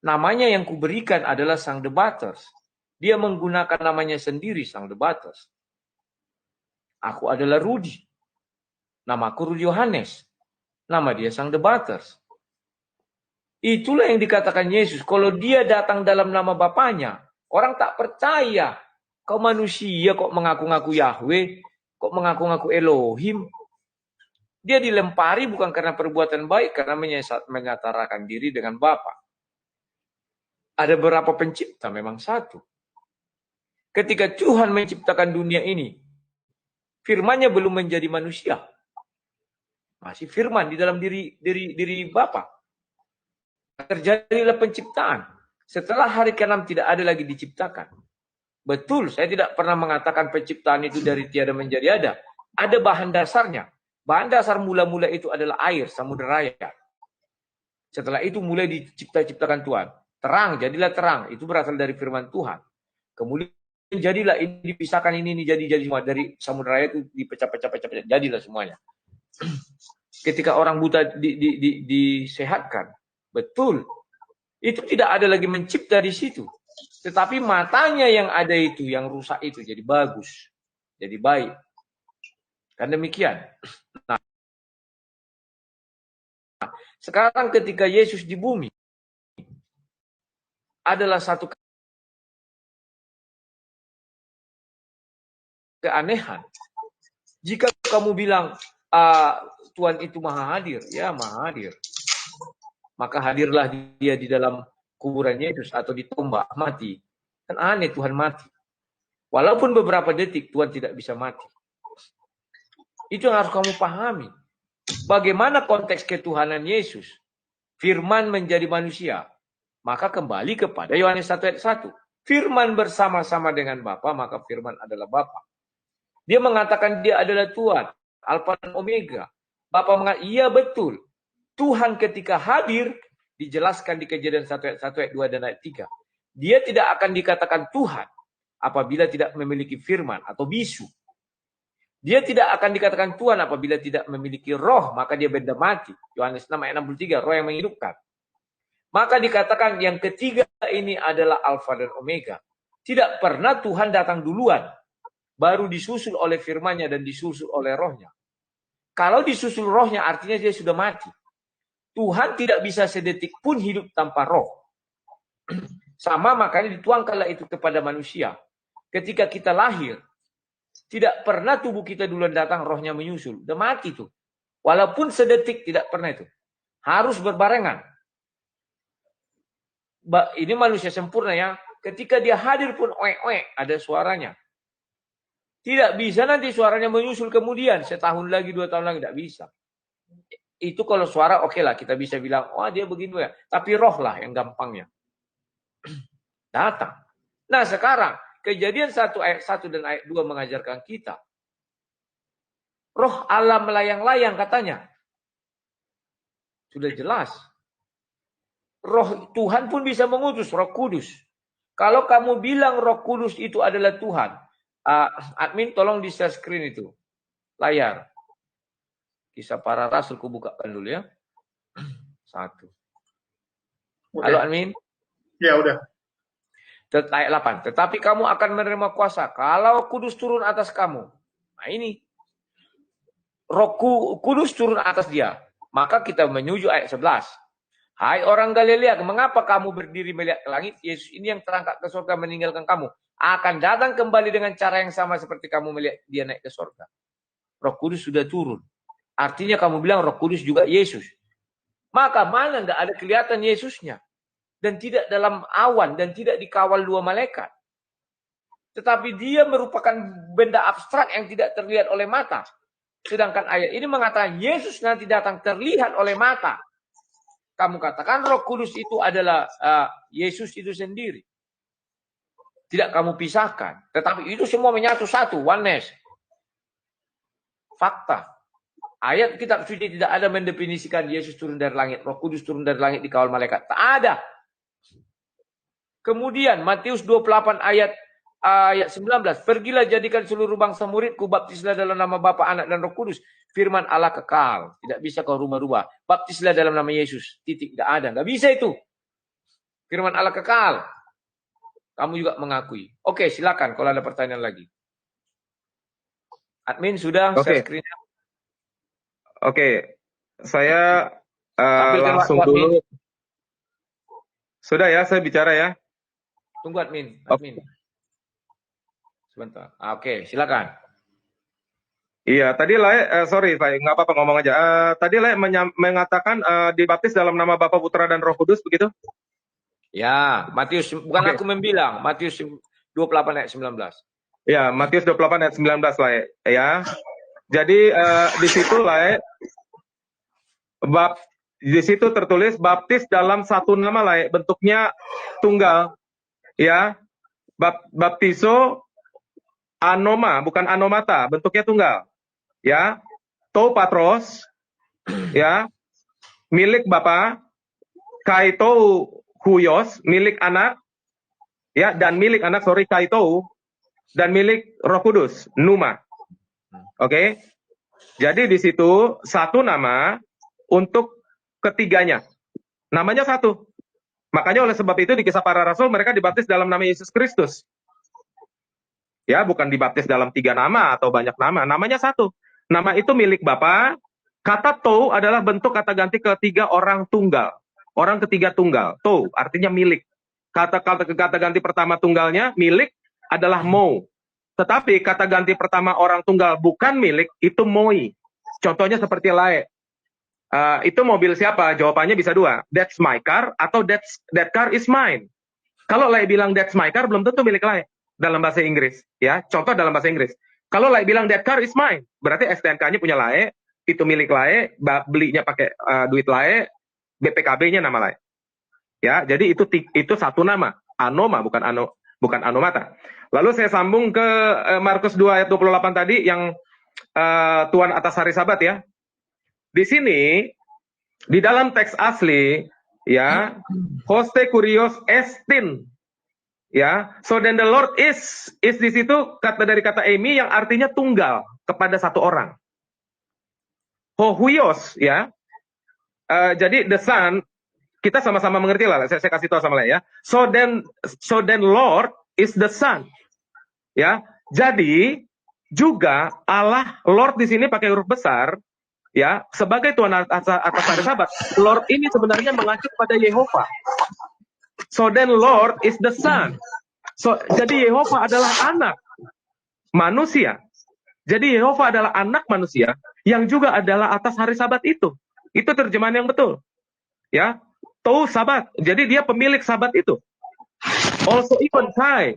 Namanya yang kuberikan adalah Sang Debaters. Dia menggunakan namanya sendiri, Sang Debaters. Aku adalah Rudi. Namaku Rudi Yohanes. Nama dia Sang Debaters. Itulah yang dikatakan Yesus. Kalau dia datang dalam nama Bapaknya, orang tak percaya. Kau manusia kok mengaku-ngaku Yahweh, kok mengaku-ngaku Elohim. Dia dilempari bukan karena perbuatan baik, karena menyatarakan diri dengan Bapa. Ada berapa pencipta? Memang satu. Ketika Tuhan menciptakan dunia ini, firman-Nya belum menjadi manusia. Masih firman di dalam diri Bapa. Terjadilah penciptaan. Setelah hari ke-6 tidak ada lagi diciptakan. Betul, saya tidak pernah mengatakan penciptaan itu dari tiada menjadi ada. Ada bahan dasarnya. Bahan dasar mula-mula itu adalah air, samudera raya. Setelah itu mulai diciptakan Tuhan. Terang, jadilah terang. Itu berasal dari firman Tuhan. Kemudian jadilah ini dipisahkan ini jadi semua. Dari samudera raya itu dipecah-pecah. Jadilah semuanya. Ketika orang buta disehatkan. Betul. Itu tidak ada lagi mencipta di situ. Tetapi matanya yang ada itu, yang rusak itu jadi bagus. Jadi baik. Kan demikian. Nah, sekarang ketika Yesus di bumi, adalah satu keanehan. Jika kamu bilang, Tuhan itu maha hadir. Ya, maha hadir. Maka hadirlah dia di dalam kuburan Yesus atau ditombak, mati. Kan aneh Tuhan mati. Walaupun beberapa detik Tuhan tidak bisa mati. Itu yang harus kamu pahami. Bagaimana konteks ketuhanan Yesus? Firman menjadi manusia. Maka kembali kepada Yohanes 1 ayat 1. Firman bersama-sama dengan Bapa, maka firman adalah Bapa. Dia mengatakan dia adalah Tuhan, Alfa dan Omega. Bapa mengatakan, iya betul. Tuhan ketika hadir, dijelaskan di Kejadian 1 ayat 1, ayat 2, dan ayat 3. Dia tidak akan dikatakan Tuhan apabila tidak memiliki firman atau bisu. Dia tidak akan dikatakan Tuhan apabila tidak memiliki roh, maka dia benda mati. Yohanes 6 ayat 63, roh yang menghidupkan. Maka dikatakan yang ketiga ini adalah Alfa dan Omega. Tidak pernah Tuhan datang duluan, baru disusul oleh firman-Nya dan disusul oleh rohnya. Kalau disusul rohnya artinya dia sudah mati. Tuhan tidak bisa sedetik pun hidup tanpa roh. Sama makanya dituangkanlah itu kepada manusia. Ketika kita lahir, tidak pernah tubuh kita duluan datang, rohnya menyusul. Udah mati tuh. Walaupun sedetik tidak pernah itu. Harus berbarengan. Ini manusia sempurna ya. Ketika dia hadir pun ada suaranya. Tidak bisa nanti suaranya menyusul kemudian. Setahun lagi, 2 tahun lagi. Tidak bisa. Itu kalau suara oke lah. Kita bisa bilang, wah dia begini ya. Tapi roh lah yang gampangnya. Datang. Nah sekarang. Kejadian 1 ayat 1 dan ayat 2 mengajarkan kita. Roh Allah melayang-layang katanya. Sudah jelas. Roh Tuhan pun bisa mengutus, Roh Kudus. Kalau kamu bilang Roh Kudus itu adalah Tuhan. Admin tolong di share screen itu. Layar. Kisah para Rasul kubukakan dulu ya. 1. Okay. Halo admin. Ya udah. Ayat 8. Tetapi kamu akan menerima kuasa kalau Kudus turun atas kamu. Nah ini. Roh Kudus turun atas dia. Maka kita menuju ayat 11. Hai orang Galilea, mengapa kamu berdiri melihat ke langit? Yesus ini yang terangkat ke surga meninggalkan kamu. Akan datang kembali dengan cara yang sama seperti kamu melihat dia naik ke surga. Roh Kudus sudah turun. Artinya kamu bilang Roh Kudus juga Yesus. Maka mana nggak ada kelihatan Yesusnya. Dan tidak dalam awan dan tidak dikawal 2 malaikat. tetapi dia merupakan benda abstrak yang tidak terlihat oleh mata. Sedangkan ayat ini mengatakan Yesus nanti datang terlihat oleh mata. Kamu katakan Roh Kudus itu adalah Yesus itu sendiri. Tidak kamu pisahkan. Tetapi itu semua menyatu satu, oneness. Fakta. Ayat kitab suci tidak ada mendefinisikan Yesus turun dari langit, Roh Kudus turun dari langit dikawal malaikat. Tak ada. Kemudian Matius 28 ayat 19. Pergilah jadikan seluruh bangsa muridku, baptislah dalam nama Bapa, Anak, dan Roh Kudus. Firman Allah kekal. Tidak bisa kau rubah-rubah. Baptislah dalam nama Yesus. Titik. Tidak ada. Nggak bisa itu. Firman Allah kekal. Kamu juga mengakui. Oke, silakan kalau ada pertanyaan lagi. Admin sudah share screen. Oke. Saya langsung dulu. Sudah ya, saya bicara ya. Tunggu admin. Sebentar. Oke, silakan. Iya, tadi sorry, saya nggak apa-apa ngomong aja. Tadi mengatakan dibaptis dalam nama Bapa, Putra, dan Roh Kudus, begitu? Ya, Matius, bukan aku membilang, Matius 28 ayat 19. Ya, Matius 28 ayat 19 ya. Jadi di situ di situ tertulis baptis dalam satu nama bentuknya tunggal. Ya. Baptiso anoma, bukan anomata, bentuknya tunggal. Ya. To patros, ya, milik Bapa, kaito huyos, milik anak, ya, dan milik anak, kaito, dan milik Roh Kudus, numa. Oke. Jadi di situ satu nama untuk ketiganya. Namanya satu. Makanya oleh sebab itu di Kisah Para Rasul mereka dibaptis dalam nama Yesus Kristus. Ya, bukan dibaptis dalam 3 nama atau banyak nama. Namanya satu. Nama itu milik Bapa. Kata to adalah bentuk kata ganti ketiga orang tunggal. Orang ketiga tunggal. To artinya milik. Kata ganti pertama tunggalnya milik adalah mo. Tetapi kata ganti pertama orang tunggal bukan milik itu moi. Contohnya seperti lae. Itu mobil siapa? Jawabannya bisa 2. That's my car atau that car is mine. Kalau lae bilang that's my car belum tentu milik lae dalam bahasa Inggris. Ya, contoh dalam bahasa Inggris. Kalau lae bilang that car is mine, berarti STNK-nya punya lae, itu milik lae, belinya pakai duit lae, BPKB-nya nama lae. Ya, jadi itu satu nama, anoma bukan anomata. Lalu saya sambung ke Markus 2 ayat 28 tadi yang Tuhan atas hari Sabat ya. Di sini di dalam teks asli ya, hoste kurios estin. Ya, so then the Lord is di situ kata dari kata Emi yang artinya tunggal kepada satu orang. Hohuios ya. Jadi the Son kita sama-sama mengerti lah. Saya kasih tahu sama ya. So then Lord is the Son. Ya. Jadi juga Allah Lord di sini pakai huruf besar ya, sebagai Tuhan atas hari Sabat. Lord ini sebenarnya mengacu pada Yehova. So then Lord is the Son. So jadi Yehova adalah anak manusia. Jadi Yehova adalah anak manusia yang juga adalah atas hari Sabat itu. Itu terjemahan yang betul. Ya. To Sabat. Jadi dia pemilik Sabat itu. Also even I.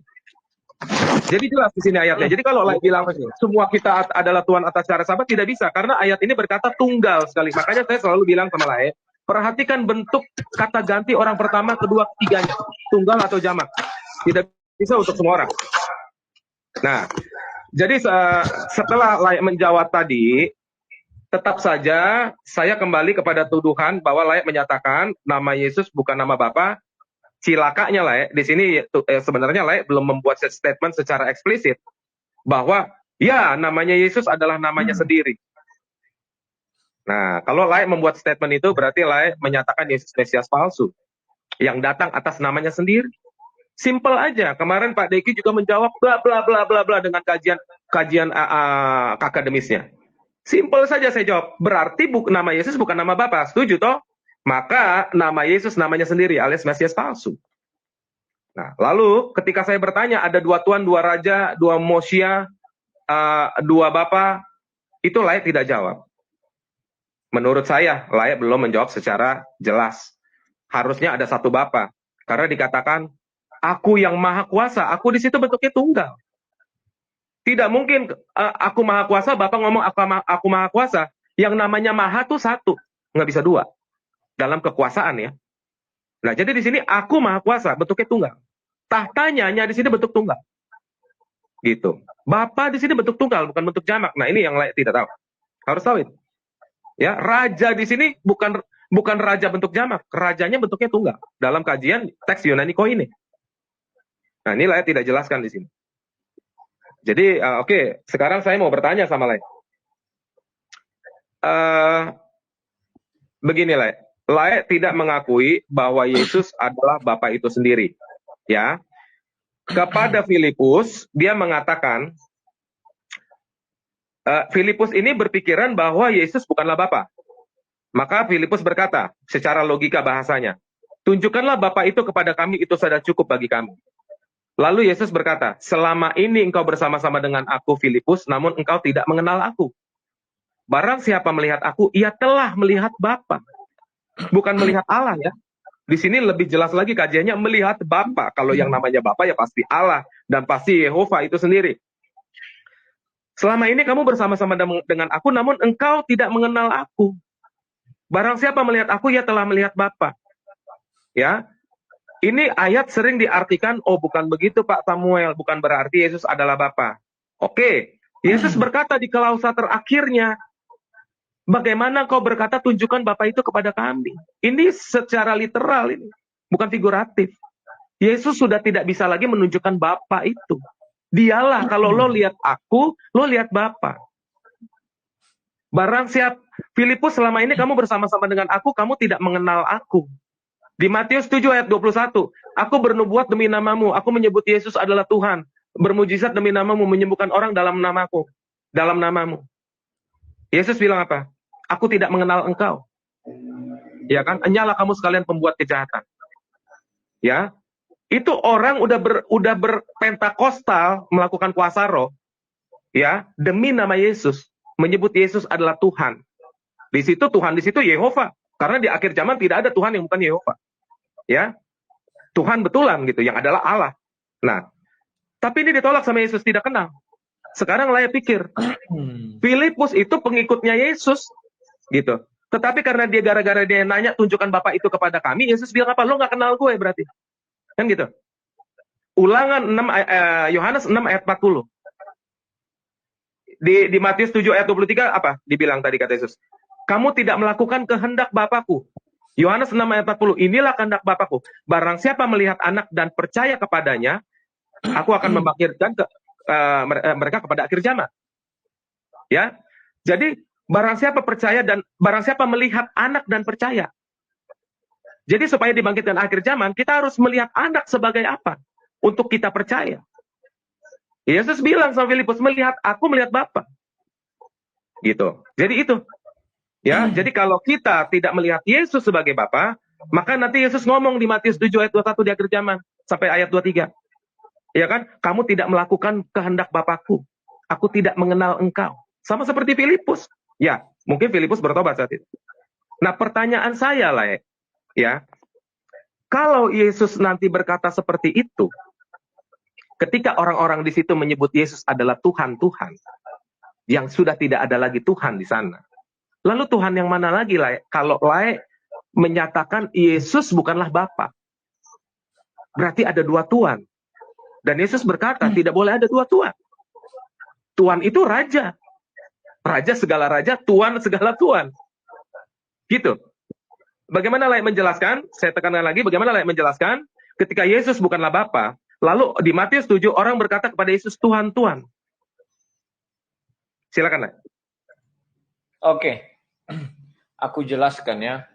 Jadi jelas di sini ayatnya. Jadi kalau bilang semua kita adalah Tuhan atas hari Sabat tidak bisa karena ayat ini berkata tunggal sekali. Makanya saya selalu bilang sama Lae, perhatikan bentuk kata ganti orang pertama, kedua, ketiganya. Tunggal atau jamak. Tidak bisa untuk semua orang. Nah, jadi setelah Lae menjawab tadi, tetap saja saya kembali kepada tuduhan bahwa Lae menyatakan nama Yesus bukan nama Bapa. Cilakanya Lae, di sini sebenarnya Lae belum membuat statement secara eksplisit bahwa ya namanya Yesus adalah namanya sendiri. Nah, kalau Lae membuat statement itu berarti Lae menyatakan Yesus Mesias palsu yang datang atas namanya sendiri. Simple aja. Kemarin Pak Deki juga menjawab bla bla bla bla bla dengan kajian akademisnya. Simple saja saya jawab. Berarti nama Yesus bukan nama Bapa. Setuju toh? Maka nama Yesus namanya sendiri alias Mesias palsu. Nah, lalu ketika saya bertanya ada 2 Tuhan, 2 Raja, 2 Mosia, 2 Bapa, itu Lae tidak jawab. Menurut saya, Lae belum menjawab secara jelas. Harusnya ada 1 Bapa. Karena dikatakan aku yang maha kuasa, aku di situ bentuknya tunggal. Tidak mungkin aku maha kuasa, Bapak ngomong aku maha kuasa. Yang namanya maha tuh satu, nggak bisa dua dalam kekuasaan ya. Nah, jadi di sini aku maha kuasa, bentuknya tunggal. Tahtanya hanya di sini bentuk tunggal. Gitu. Bapa di sini bentuk tunggal, bukan bentuk jamak. Nah, ini yang lain tidak tahu. Harus tahu itu. Ya, raja di sini bukan raja bentuk jamak, rajanya bentuknya tunggal. Dalam kajian teks Yunani Koine. Nah, ini layak tidak jelaskan di sini. Jadi, oke, sekarang saya mau bertanya sama Lai. Begini, Lai. Lai tidak mengakui bahwa Yesus adalah Bapa itu sendiri. Ya. Kepada Filipus, dia mengatakan, Filipus ini berpikiran bahwa Yesus bukanlah Bapa. Maka Filipus berkata, secara logika bahasanya, tunjukkanlah Bapa itu kepada kami, itu sudah cukup bagi kami. Lalu Yesus berkata, selama ini engkau bersama-sama dengan aku, Filipus, namun engkau tidak mengenal aku. Barang siapa melihat aku, ia telah melihat Bapa. Bukan melihat Allah ya. Di sini lebih jelas lagi kajiannya melihat Bapa. Kalau yang namanya Bapa ya pasti Allah dan pasti Yehova itu sendiri. Selama ini kamu bersama-sama dengan aku, namun engkau tidak mengenal aku. Barang siapa melihat aku, ia telah melihat Bapa. Ya. Ini ayat sering diartikan, oh bukan begitu Pak Samuel, bukan berarti Yesus adalah Bapa. Oke, Yesus berkata di klausa terakhirnya, bagaimana kau berkata tunjukkan Bapa itu kepada kami. Ini secara literal ini, bukan figuratif. Yesus sudah tidak bisa lagi menunjukkan Bapa itu. Dialah, kalau lo lihat aku, lo lihat Bapa. Barang siap, Filipus selama ini kamu bersama-sama dengan aku, kamu tidak mengenal aku. Di Matius 7 ayat 21, aku bernubuat demi namamu, aku menyebut Yesus adalah Tuhan, bermujizat demi namamu, menyembuhkan orang dalam namaku, dalam namamu. Yesus bilang apa? Aku tidak mengenal engkau. Ya kan? Enyalah kamu sekalian pembuat kejahatan. Ya. Itu orang udah berpentakostal melakukan kuasa roh. Ya, demi nama Yesus, menyebut Yesus adalah Tuhan. Di situ Tuhan, di situ Yehova. Karena di akhir zaman tidak ada Tuhan yang bukan Yehova. Ya, Tuhan betulan gitu, yang adalah Allah. Nah, tapi ini ditolak sama Yesus, tidak kenal. Sekarang layak pikir, Filipus itu pengikutnya Yesus, gitu. Tetapi karena dia gara-gara dia nanya tunjukkan Bapa itu kepada kami, Yesus bilang apa? Lo nggak kenal gue berarti, kan gitu. Ulangan 6, Yohanes 6 ayat 40. Di Matius 7 ayat 23 apa? Dibilang tadi kata Yesus. Kamu tidak melakukan kehendak Bapakku. Yohanes 6 ayat 40. Inilah kehendak Bapakku. Barang siapa melihat anak dan percaya kepadanya, aku akan membangkitkan mereka kepada akhir zaman. Ya. Jadi barang siapa percaya dan barang siapa melihat anak dan percaya. Jadi supaya dibangkitkan akhir zaman, kita harus melihat anak sebagai apa? Untuk kita percaya. Yesus bilang sama Filipus, melihat aku, melihat Bapa. Gitu. Jadi itu. Ya, jadi kalau kita tidak melihat Yesus sebagai Bapa, maka nanti Yesus ngomong di Matius 7 ayat 21 di akhir zaman sampai ayat 23. Ya kan? Kamu tidak melakukan kehendak Bapakku. Aku tidak mengenal engkau. Sama seperti Filipus. Ya, mungkin Filipus bertobat saat itu. Nah, pertanyaan saya lah ya. Kalau Yesus nanti berkata seperti itu, ketika orang-orang di situ menyebut Yesus adalah Tuhan-Tuhan, yang sudah tidak ada lagi Tuhan di sana. Lalu Tuhan yang mana lagi lah? Kalau menyatakan Yesus bukanlah Bapa. Berarti ada dua Tuhan. Dan Yesus berkata tidak boleh ada dua Tuhan. Tuhan itu raja. Raja segala raja, Tuhan segala Tuhan. Gitu. Bagaimana layak menjelaskan? Saya tekankan lagi, bagaimana layak menjelaskan? Ketika Yesus bukanlah Bapa, lalu di Matius 7 orang berkata kepada Yesus Tuhan, Tuhan. Silakan, Lai. Oke. Aku jelaskan ya.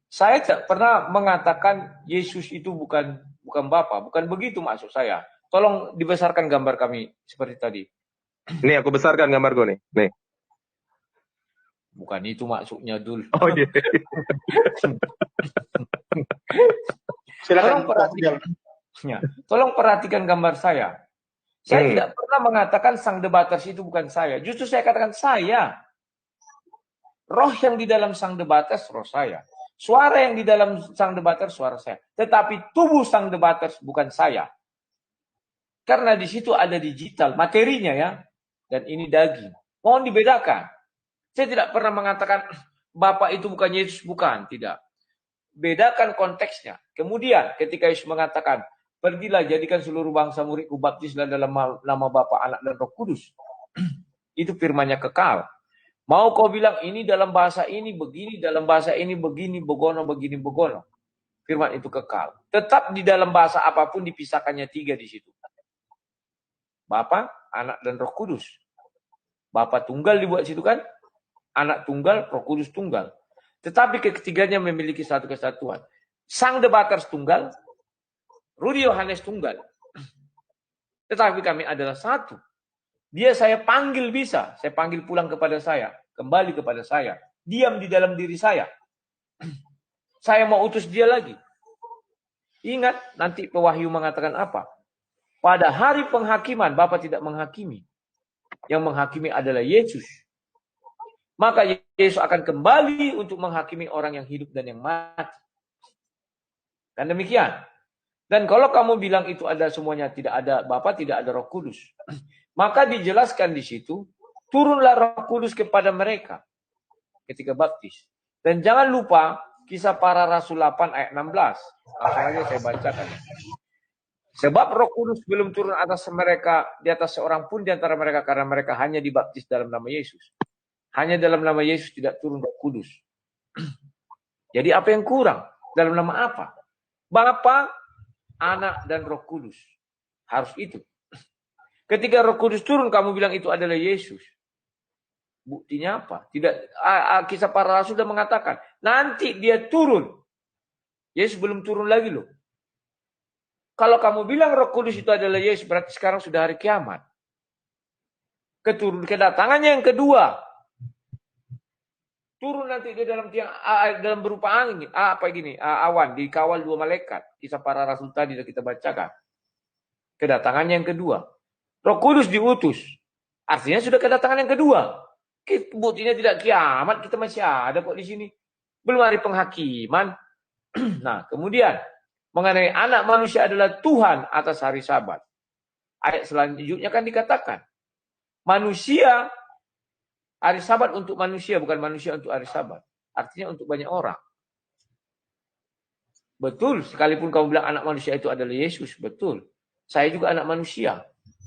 Saya tidak pernah mengatakan Yesus itu bukan Bapa, bukan begitu maksud saya. Tolong dibesarkan gambar kami seperti tadi. Nih aku besarkan gambar gue nih. Nih. Bukan itu maksudnya dul. Oh iya. Silakan. Tolong perhatikan gambar saya. Saya tidak pernah mengatakan sang debaters itu bukan saya. Justru saya katakan saya. Roh yang di dalam sang debaters, roh saya. Suara yang di dalam sang debaters suara saya. Tetapi tubuh sang debaters bukan saya. Karena di situ ada digital, materinya ya. Dan ini daging. Mohon dibedakan. Saya tidak pernah mengatakan Bapak itu bukan Yesus, bukan. Tidak. Bedakan konteksnya. Kemudian ketika Yesus mengatakan, pergilah jadikan seluruh bangsa muridku, baptislah dalam nama Bapa, Anak, dan Roh Kudus. Itu firman-Nya kekal. Mau kau bilang ini dalam bahasa ini begini, dalam bahasa ini begini, begono, begini, begono. Firman itu kekal. Tetap di dalam bahasa apapun dipisahkannya 3 di situ. Bapa, Anak, dan Roh Kudus. Bapa tunggal dibuat situ kan? Anak tunggal, Roh Kudus tunggal. Tetapi ketiganya memiliki satu kesatuan. Sang debaters tunggal, Rudi Yohanes tunggal. Tetapi kami adalah satu. Dia saya panggil bisa. Saya panggil pulang kepada saya. Kembali kepada saya. Diam di dalam diri saya. Saya mau utus dia lagi. Ingat, nanti Pewahyu mengatakan apa? Pada hari penghakiman, Bapa tidak menghakimi. Yang menghakimi adalah Yesus. Maka Yesus akan kembali untuk menghakimi orang yang hidup dan yang mati. Kan demikian. Dan kalau kamu bilang itu ada semuanya, tidak ada Bapa, tidak ada Roh Kudus. Maka dijelaskan di situ, turunlah Roh Kudus kepada mereka ketika baptis. Dan jangan lupa Kisah Para Rasul 8 ayat 16. Langsung aja saya bacakan. Sebab Roh Kudus belum turun atas mereka, di atas seorang pun di antara mereka, karena mereka hanya dibaptis dalam nama Yesus. Hanya dalam nama Yesus tidak turun Roh Kudus. Jadi apa yang kurang? Dalam nama apa? Bapa, Anak, dan Roh Kudus. Harus itu. Ketika Roh Kudus turun, kamu bilang itu adalah Yesus. Buktinya apa? Tidak. Kisah Para Rasul sudah mengatakan, nanti dia turun. Yesus belum turun lagi loh. Kalau kamu bilang Roh Kudus itu adalah Yesus, berarti sekarang sudah hari kiamat. Kedatangannya yang kedua. Turun nanti di dalam tiang, dalam berupa angin, awan, dikawal 2 malaikat. Kisah Para Rasul tadi sudah kita bacakan. Kedatangannya yang kedua. Roh Kudus diutus. Artinya sudah kedatangan yang kedua. Buktinya tidak kiamat, kita masih ada kok di sini. Belum hari penghakiman. Nah, kemudian mengenai Anak Manusia adalah Tuhan atas hari Sabat. Ayat selanjutnya kan dikatakan, manusia hari Sabat untuk manusia, bukan manusia untuk hari Sabat. Artinya untuk banyak orang. Betul, sekalipun kamu bilang anak manusia itu adalah Yesus, betul. Saya juga anak manusia.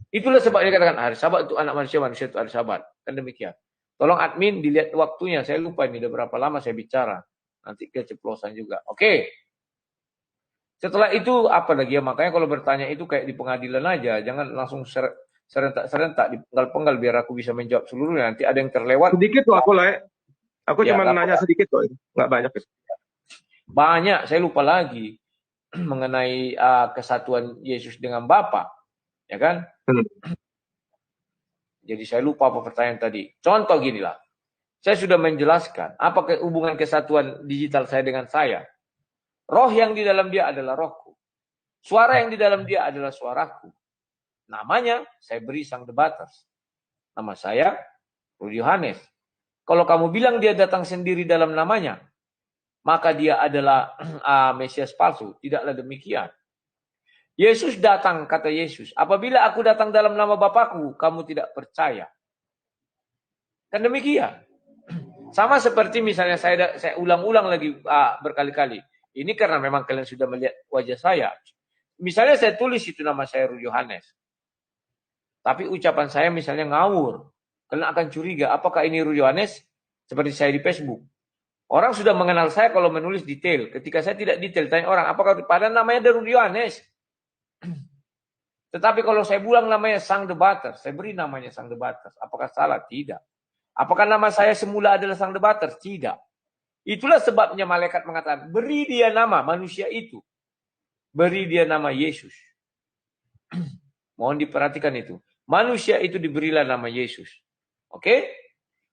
Itulah sebabnya dikatakan hari Sabat untuk anak manusia, manusia itu hari Sabat. Kan demikian. Tolong admin dilihat waktunya, saya lupa ini udah berapa lama saya bicara. Nanti keceplosan juga. Oke. Setelah itu apa lagi ya? Makanya kalau bertanya itu kayak di pengadilan aja, jangan langsung serentak di penggal biar aku bisa menjawab seluruhnya. Nanti ada yang terlewat. Sedikit tuh aku lah. Aku ya, cuma nanya sedikit kok, nggak banyak. Banyak, saya lupa lagi mengenai kesatuan Yesus dengan Bapa, ya kan? Jadi saya lupa apa pertanyaan tadi. Contoh ginilah, saya sudah menjelaskan apa hubungan kesatuan digital saya dengan saya. Roh yang di dalam dia adalah rohku. Suara yang di dalam dia adalah suaraku. Namanya saya beri sang debaters. Nama saya Rudi Yohanes. Kalau kamu bilang dia datang sendiri dalam namanya, maka dia adalah Mesias palsu. Tidaklah demikian. Yesus datang, kata Yesus, apabila aku datang dalam nama Bapakku, kamu tidak percaya. Kan demikian. Sama seperti misalnya saya ulang-ulang lagi berkali-kali. Ini karena memang kalian sudah melihat wajah saya. Misalnya saya tulis itu nama saya Rudi Yohanes. Tapi ucapan saya misalnya ngawur. Kalian akan curiga, apakah ini Rudi Yohanes? Seperti saya di Facebook. Orang sudah mengenal saya kalau menulis detail. Ketika saya tidak detail, tanya orang, apakah padahal namanya ada Rudi Yohanes? Tetapi kalau saya bilang namanya Sang Debater, saya beri namanya Sang Debater. Apakah salah? Tidak. Apakah nama saya semula adalah Sang Debater? Tidak. Itulah sebabnya malaikat mengatakan, beri dia nama manusia itu. Beri dia nama Yesus. Mohon diperhatikan itu. Manusia itu diberilah nama Yesus. Oke?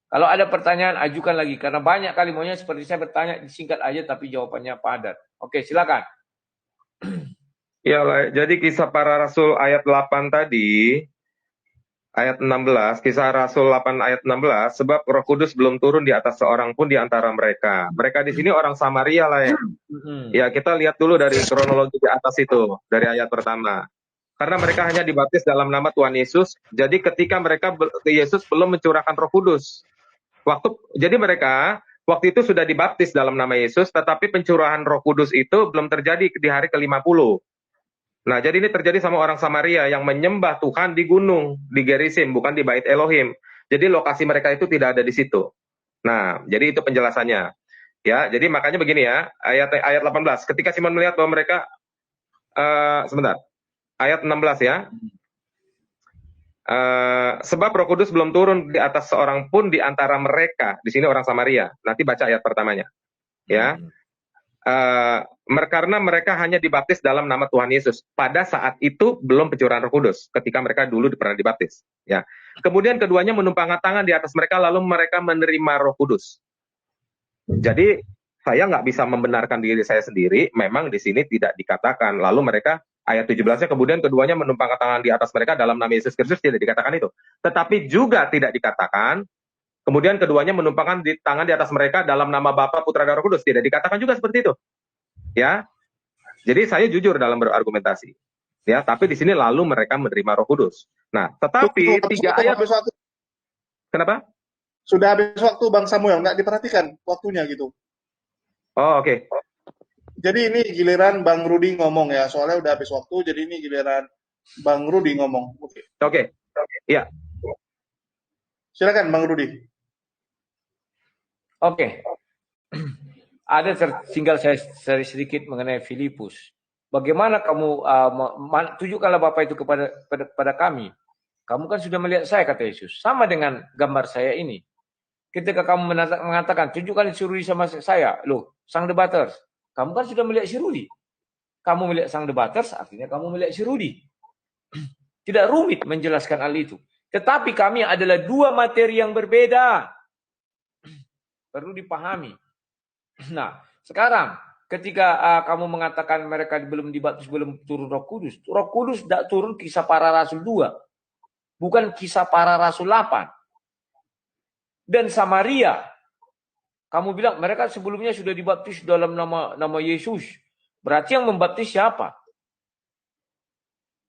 Kalau ada pertanyaan, ajukan lagi. Karena banyak kali maunya seperti saya bertanya, disingkat aja tapi jawabannya padat. Oke, silakan. Ya, jadi Kisah Para Rasul ayat 8 tadi, ayat 16, Kisah Rasul 8 ayat 16, sebab Roh Kudus belum turun di atas seorang pun di antara mereka. Mereka di sini orang Samaria lah ya. Ya, kita lihat dulu dari kronologi di atas itu, dari ayat pertama. Karena mereka hanya dibaptis dalam nama Tuhan Yesus, jadi ketika Yesus belum mencurahkan Roh Kudus. Jadi mereka waktu itu sudah dibaptis dalam nama Yesus, tetapi pencurahan Roh Kudus itu belum terjadi di hari ke-50. Nah, jadi ini terjadi sama orang Samaria yang menyembah Tuhan di gunung, di Gerizim, bukan di Bait Elohim. Jadi lokasi mereka itu tidak ada di situ. Nah, jadi itu penjelasannya. Ya, jadi makanya begini ya, ayat 18. Ketika Simon melihat bahwa mereka sebentar. Ayat 16 ya. Sebab Roh Kudus belum turun di atas seorang pun di antara mereka. Di sini orang Samaria. Nanti baca ayat pertamanya. Ya. Karena mereka hanya dibaptis dalam nama Tuhan Yesus. Pada saat itu belum pencurahan Roh Kudus, ketika mereka dulu pernah dibaptis. Ya. Kemudian keduanya menumpangkan tangan di atas mereka, lalu mereka menerima Roh Kudus. Jadi saya nggak bisa membenarkan diri saya sendiri. Memang di sini tidak dikatakan. Lalu mereka ayat 17-nya kemudian keduanya menumpangkan tangan di atas mereka dalam nama Yesus Kristus, tidak dikatakan itu. Tetapi juga tidak dikatakan kemudian keduanya menumpangkan tangan di atas mereka dalam nama Bapa, Putra, dan Roh Kudus. Tidak dikatakan juga seperti itu. Ya. Jadi saya jujur dalam berargumentasi. Ya, tapi di sini lalu mereka menerima Roh Kudus. Nah, tetapi tiga ayat. Kenapa? Sudah habis waktu Bang Samuel, nggak diperhatikan waktunya gitu. Oh, oke. Jadi ini giliran Bang Rudi ngomong ya, soalnya udah habis waktu, jadi ini giliran Bang Rudi ngomong. Oke. Iya. Silakan Bang Rudi. Oke. Ada tinggal saya sedikit mengenai Filipus. Bagaimana kamu tunjukkanlah Bapak itu kepada kami. Kamu kan sudah melihat saya, kata Yesus. Sama dengan gambar saya ini. Ketika kamu mengatakan, tunjukkan si Rudi sama saya. Loh, sang debaters. Kamu kan sudah melihat si Rudi. Kamu melihat sang debaters, artinya kamu melihat si Rudi. Tidak rumit menjelaskan hal itu. Tetapi kami adalah dua materi yang berbeda. Perlu dipahami. Nah, sekarang ketika kamu mengatakan mereka belum dibaptis, belum turun Roh Kudus. Roh Kudus tidak turun Kisah Para Rasul 2. Bukan Kisah Para Rasul 8. Dan Samaria, kamu bilang mereka sebelumnya sudah dibaptis dalam nama Yesus. Berarti yang membaptis siapa?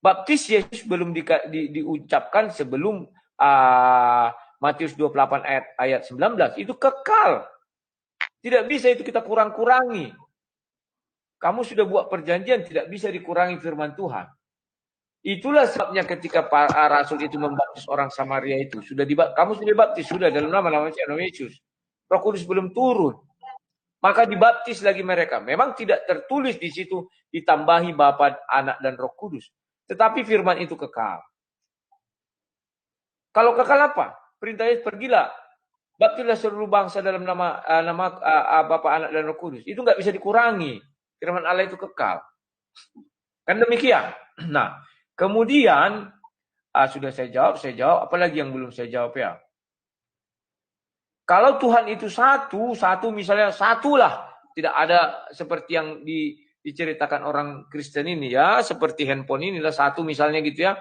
Baptis Yesus belum diucapkan sebelum Matius 28 ayat 19. Itu kekal. Tidak bisa itu kita kurang-kurangi. Kamu sudah buat perjanjian, tidak bisa dikurangi firman Tuhan. Itulah sebabnya ketika para rasul itu membaptis orang Samaria itu, kamu sudah dibaptis, sudah dalam nama Yesus. Roh Kudus belum turun. Maka dibaptis lagi mereka. Memang tidak tertulis di situ ditambahi Bapa, Anak, dan Roh Kudus. Tetapi firman itu kekal. Kalau kekal apa? Perintahnya pergilah. Baptislah seluruh bangsa dalam nama Bapa, Anak, dan Roh Kudus. Itu nggak bisa dikurangi. Firman Allah itu kekal. Kan demikian. Nah, kemudian sudah saya jawab. Apalagi yang belum saya jawab ya? Kalau Tuhan itu satu misalnya satulah. Tidak ada seperti yang diceritakan orang Kristen ini ya. Seperti handphone inilah satu misalnya gitu ya.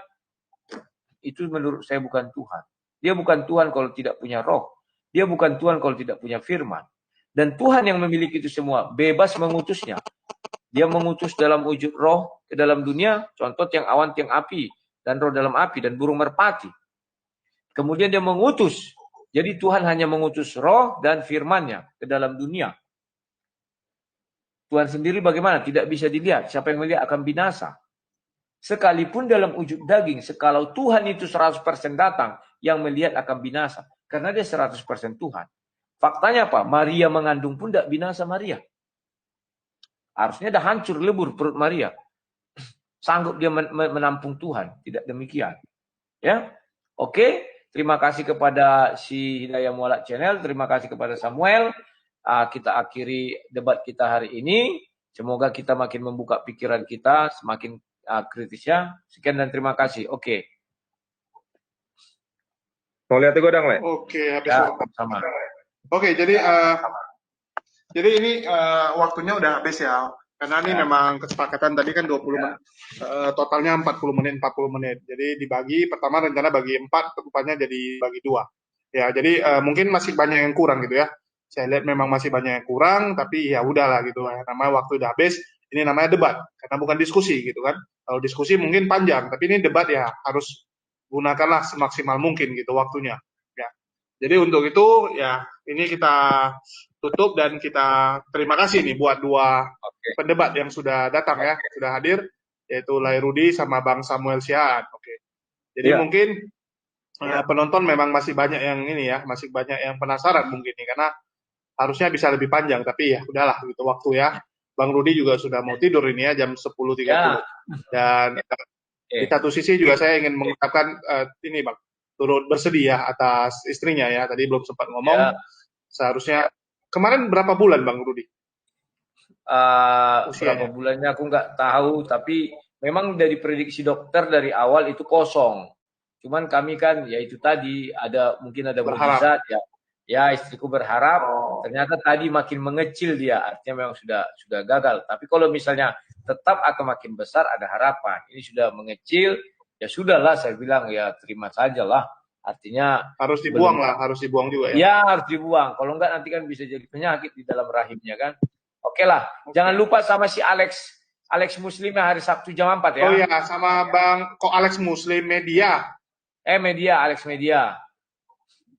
Itu menurut saya bukan Tuhan. Dia bukan Tuhan kalau tidak punya roh. Dia bukan Tuhan kalau tidak punya firman. Dan Tuhan yang memiliki itu semua. Bebas mengutusnya. Dia mengutus dalam wujud roh ke dalam dunia. Contoh tiang awan, tiang api. Dan roh dalam api. Dan burung merpati. Kemudian dia mengutus. Jadi Tuhan hanya mengutus roh dan firman-Nya ke dalam dunia. Tuhan sendiri bagaimana? Tidak bisa dilihat. Siapa yang melihat akan binasa. Sekalipun dalam wujud daging. Sekalau Tuhan itu 100% datang. Yang melihat akan binasa. Karena dia 100% Tuhan. Faktanya apa? Maria mengandung pun tidak binasa Maria. Harusnya dah hancur lebur perut Maria. Sanggup dia menampung Tuhan. Tidak demikian. Ya, oke. Terima kasih kepada si Hidayah Mualak Channel. Terima kasih kepada Samuel. Kita akhiri debat kita hari ini. Semoga kita makin membuka pikiran kita. Semakin kritis ya. Sekian dan terima kasih. Oke. Mau lihat godang, Le? Oke, habis ya, sama. Oke, jadi ini waktunya udah habis ya. Karena ini memang kesepakatan tadi kan 20 menit, totalnya 40 menit. Jadi dibagi, pertama rencana bagi 4, rupanya jadi bagi 2. Ya, jadi mungkin masih banyak yang kurang gitu ya. Saya lihat memang masih banyak yang kurang, tapi ya udahlah gitu. Namanya waktu udah habis, ini namanya debat, karena bukan diskusi gitu kan. Kalau diskusi mungkin panjang, tapi ini debat ya harus gunakanlah semaksimal mungkin gitu waktunya. Ya. Jadi untuk itu ya ini kita tutup dan kita terima kasih nih buat 2 pendebat yang sudah datang ya, sudah hadir, yaitu Lairudi sama Bang Samuel Siaan. Oke. Jadi mungkin penonton memang masih banyak yang ini ya, masih banyak yang penasaran mungkin nih, karena harusnya bisa lebih panjang, tapi ya udahlah gitu waktu ya. Bang Rudi juga sudah mau tidur ini ya, jam 10.30. Dan di satu sisi juga saya ingin mengucapkan ini Bang, turut bersedih ya atas istrinya ya, tadi belum sempat ngomong. Seharusnya kemarin berapa bulan Bang Rudi? Berapa bulannya aku nggak tahu, tapi memang dari prediksi dokter dari awal itu kosong. Cuman kami kan ya itu tadi mungkin ada mukjizat ya. Ya istriku berharap, ternyata tadi makin mengecil dia, artinya memang sudah gagal. Tapi kalau misalnya tetap atau makin besar ada harapan. Ini sudah mengecil, ya sudahlah saya bilang ya terima sajalah. Artinya harus dibuang lah, harus dibuang juga ya. Ya harus dibuang. Kalau enggak nanti kan bisa jadi penyakit di dalam rahimnya kan. Oke lah, jangan lupa sama si Alex Muslim hari Sabtu jam 4 ya. Oh iya, sama Bang Alex Muslim Media. Alex Media.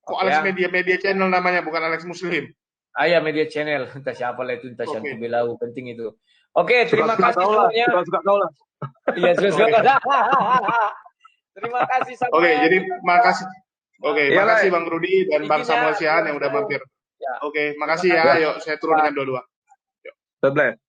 Alex Media Channel namanya, bukan Alex Muslim. Ya Media Channel. Entah siapa lah itu, entah siapa belau, penting itu. Oke, terima kasih semuanya. Suka kau lah. Iya, suka. Terima kasih sama. Oke, jadi makasih. Oke, makasih Bang Rudi dan Bang Samuel Siaan yang udah mampir. Oke, makasih ya. Yuk, saya turun dengan dua-dua. God bless.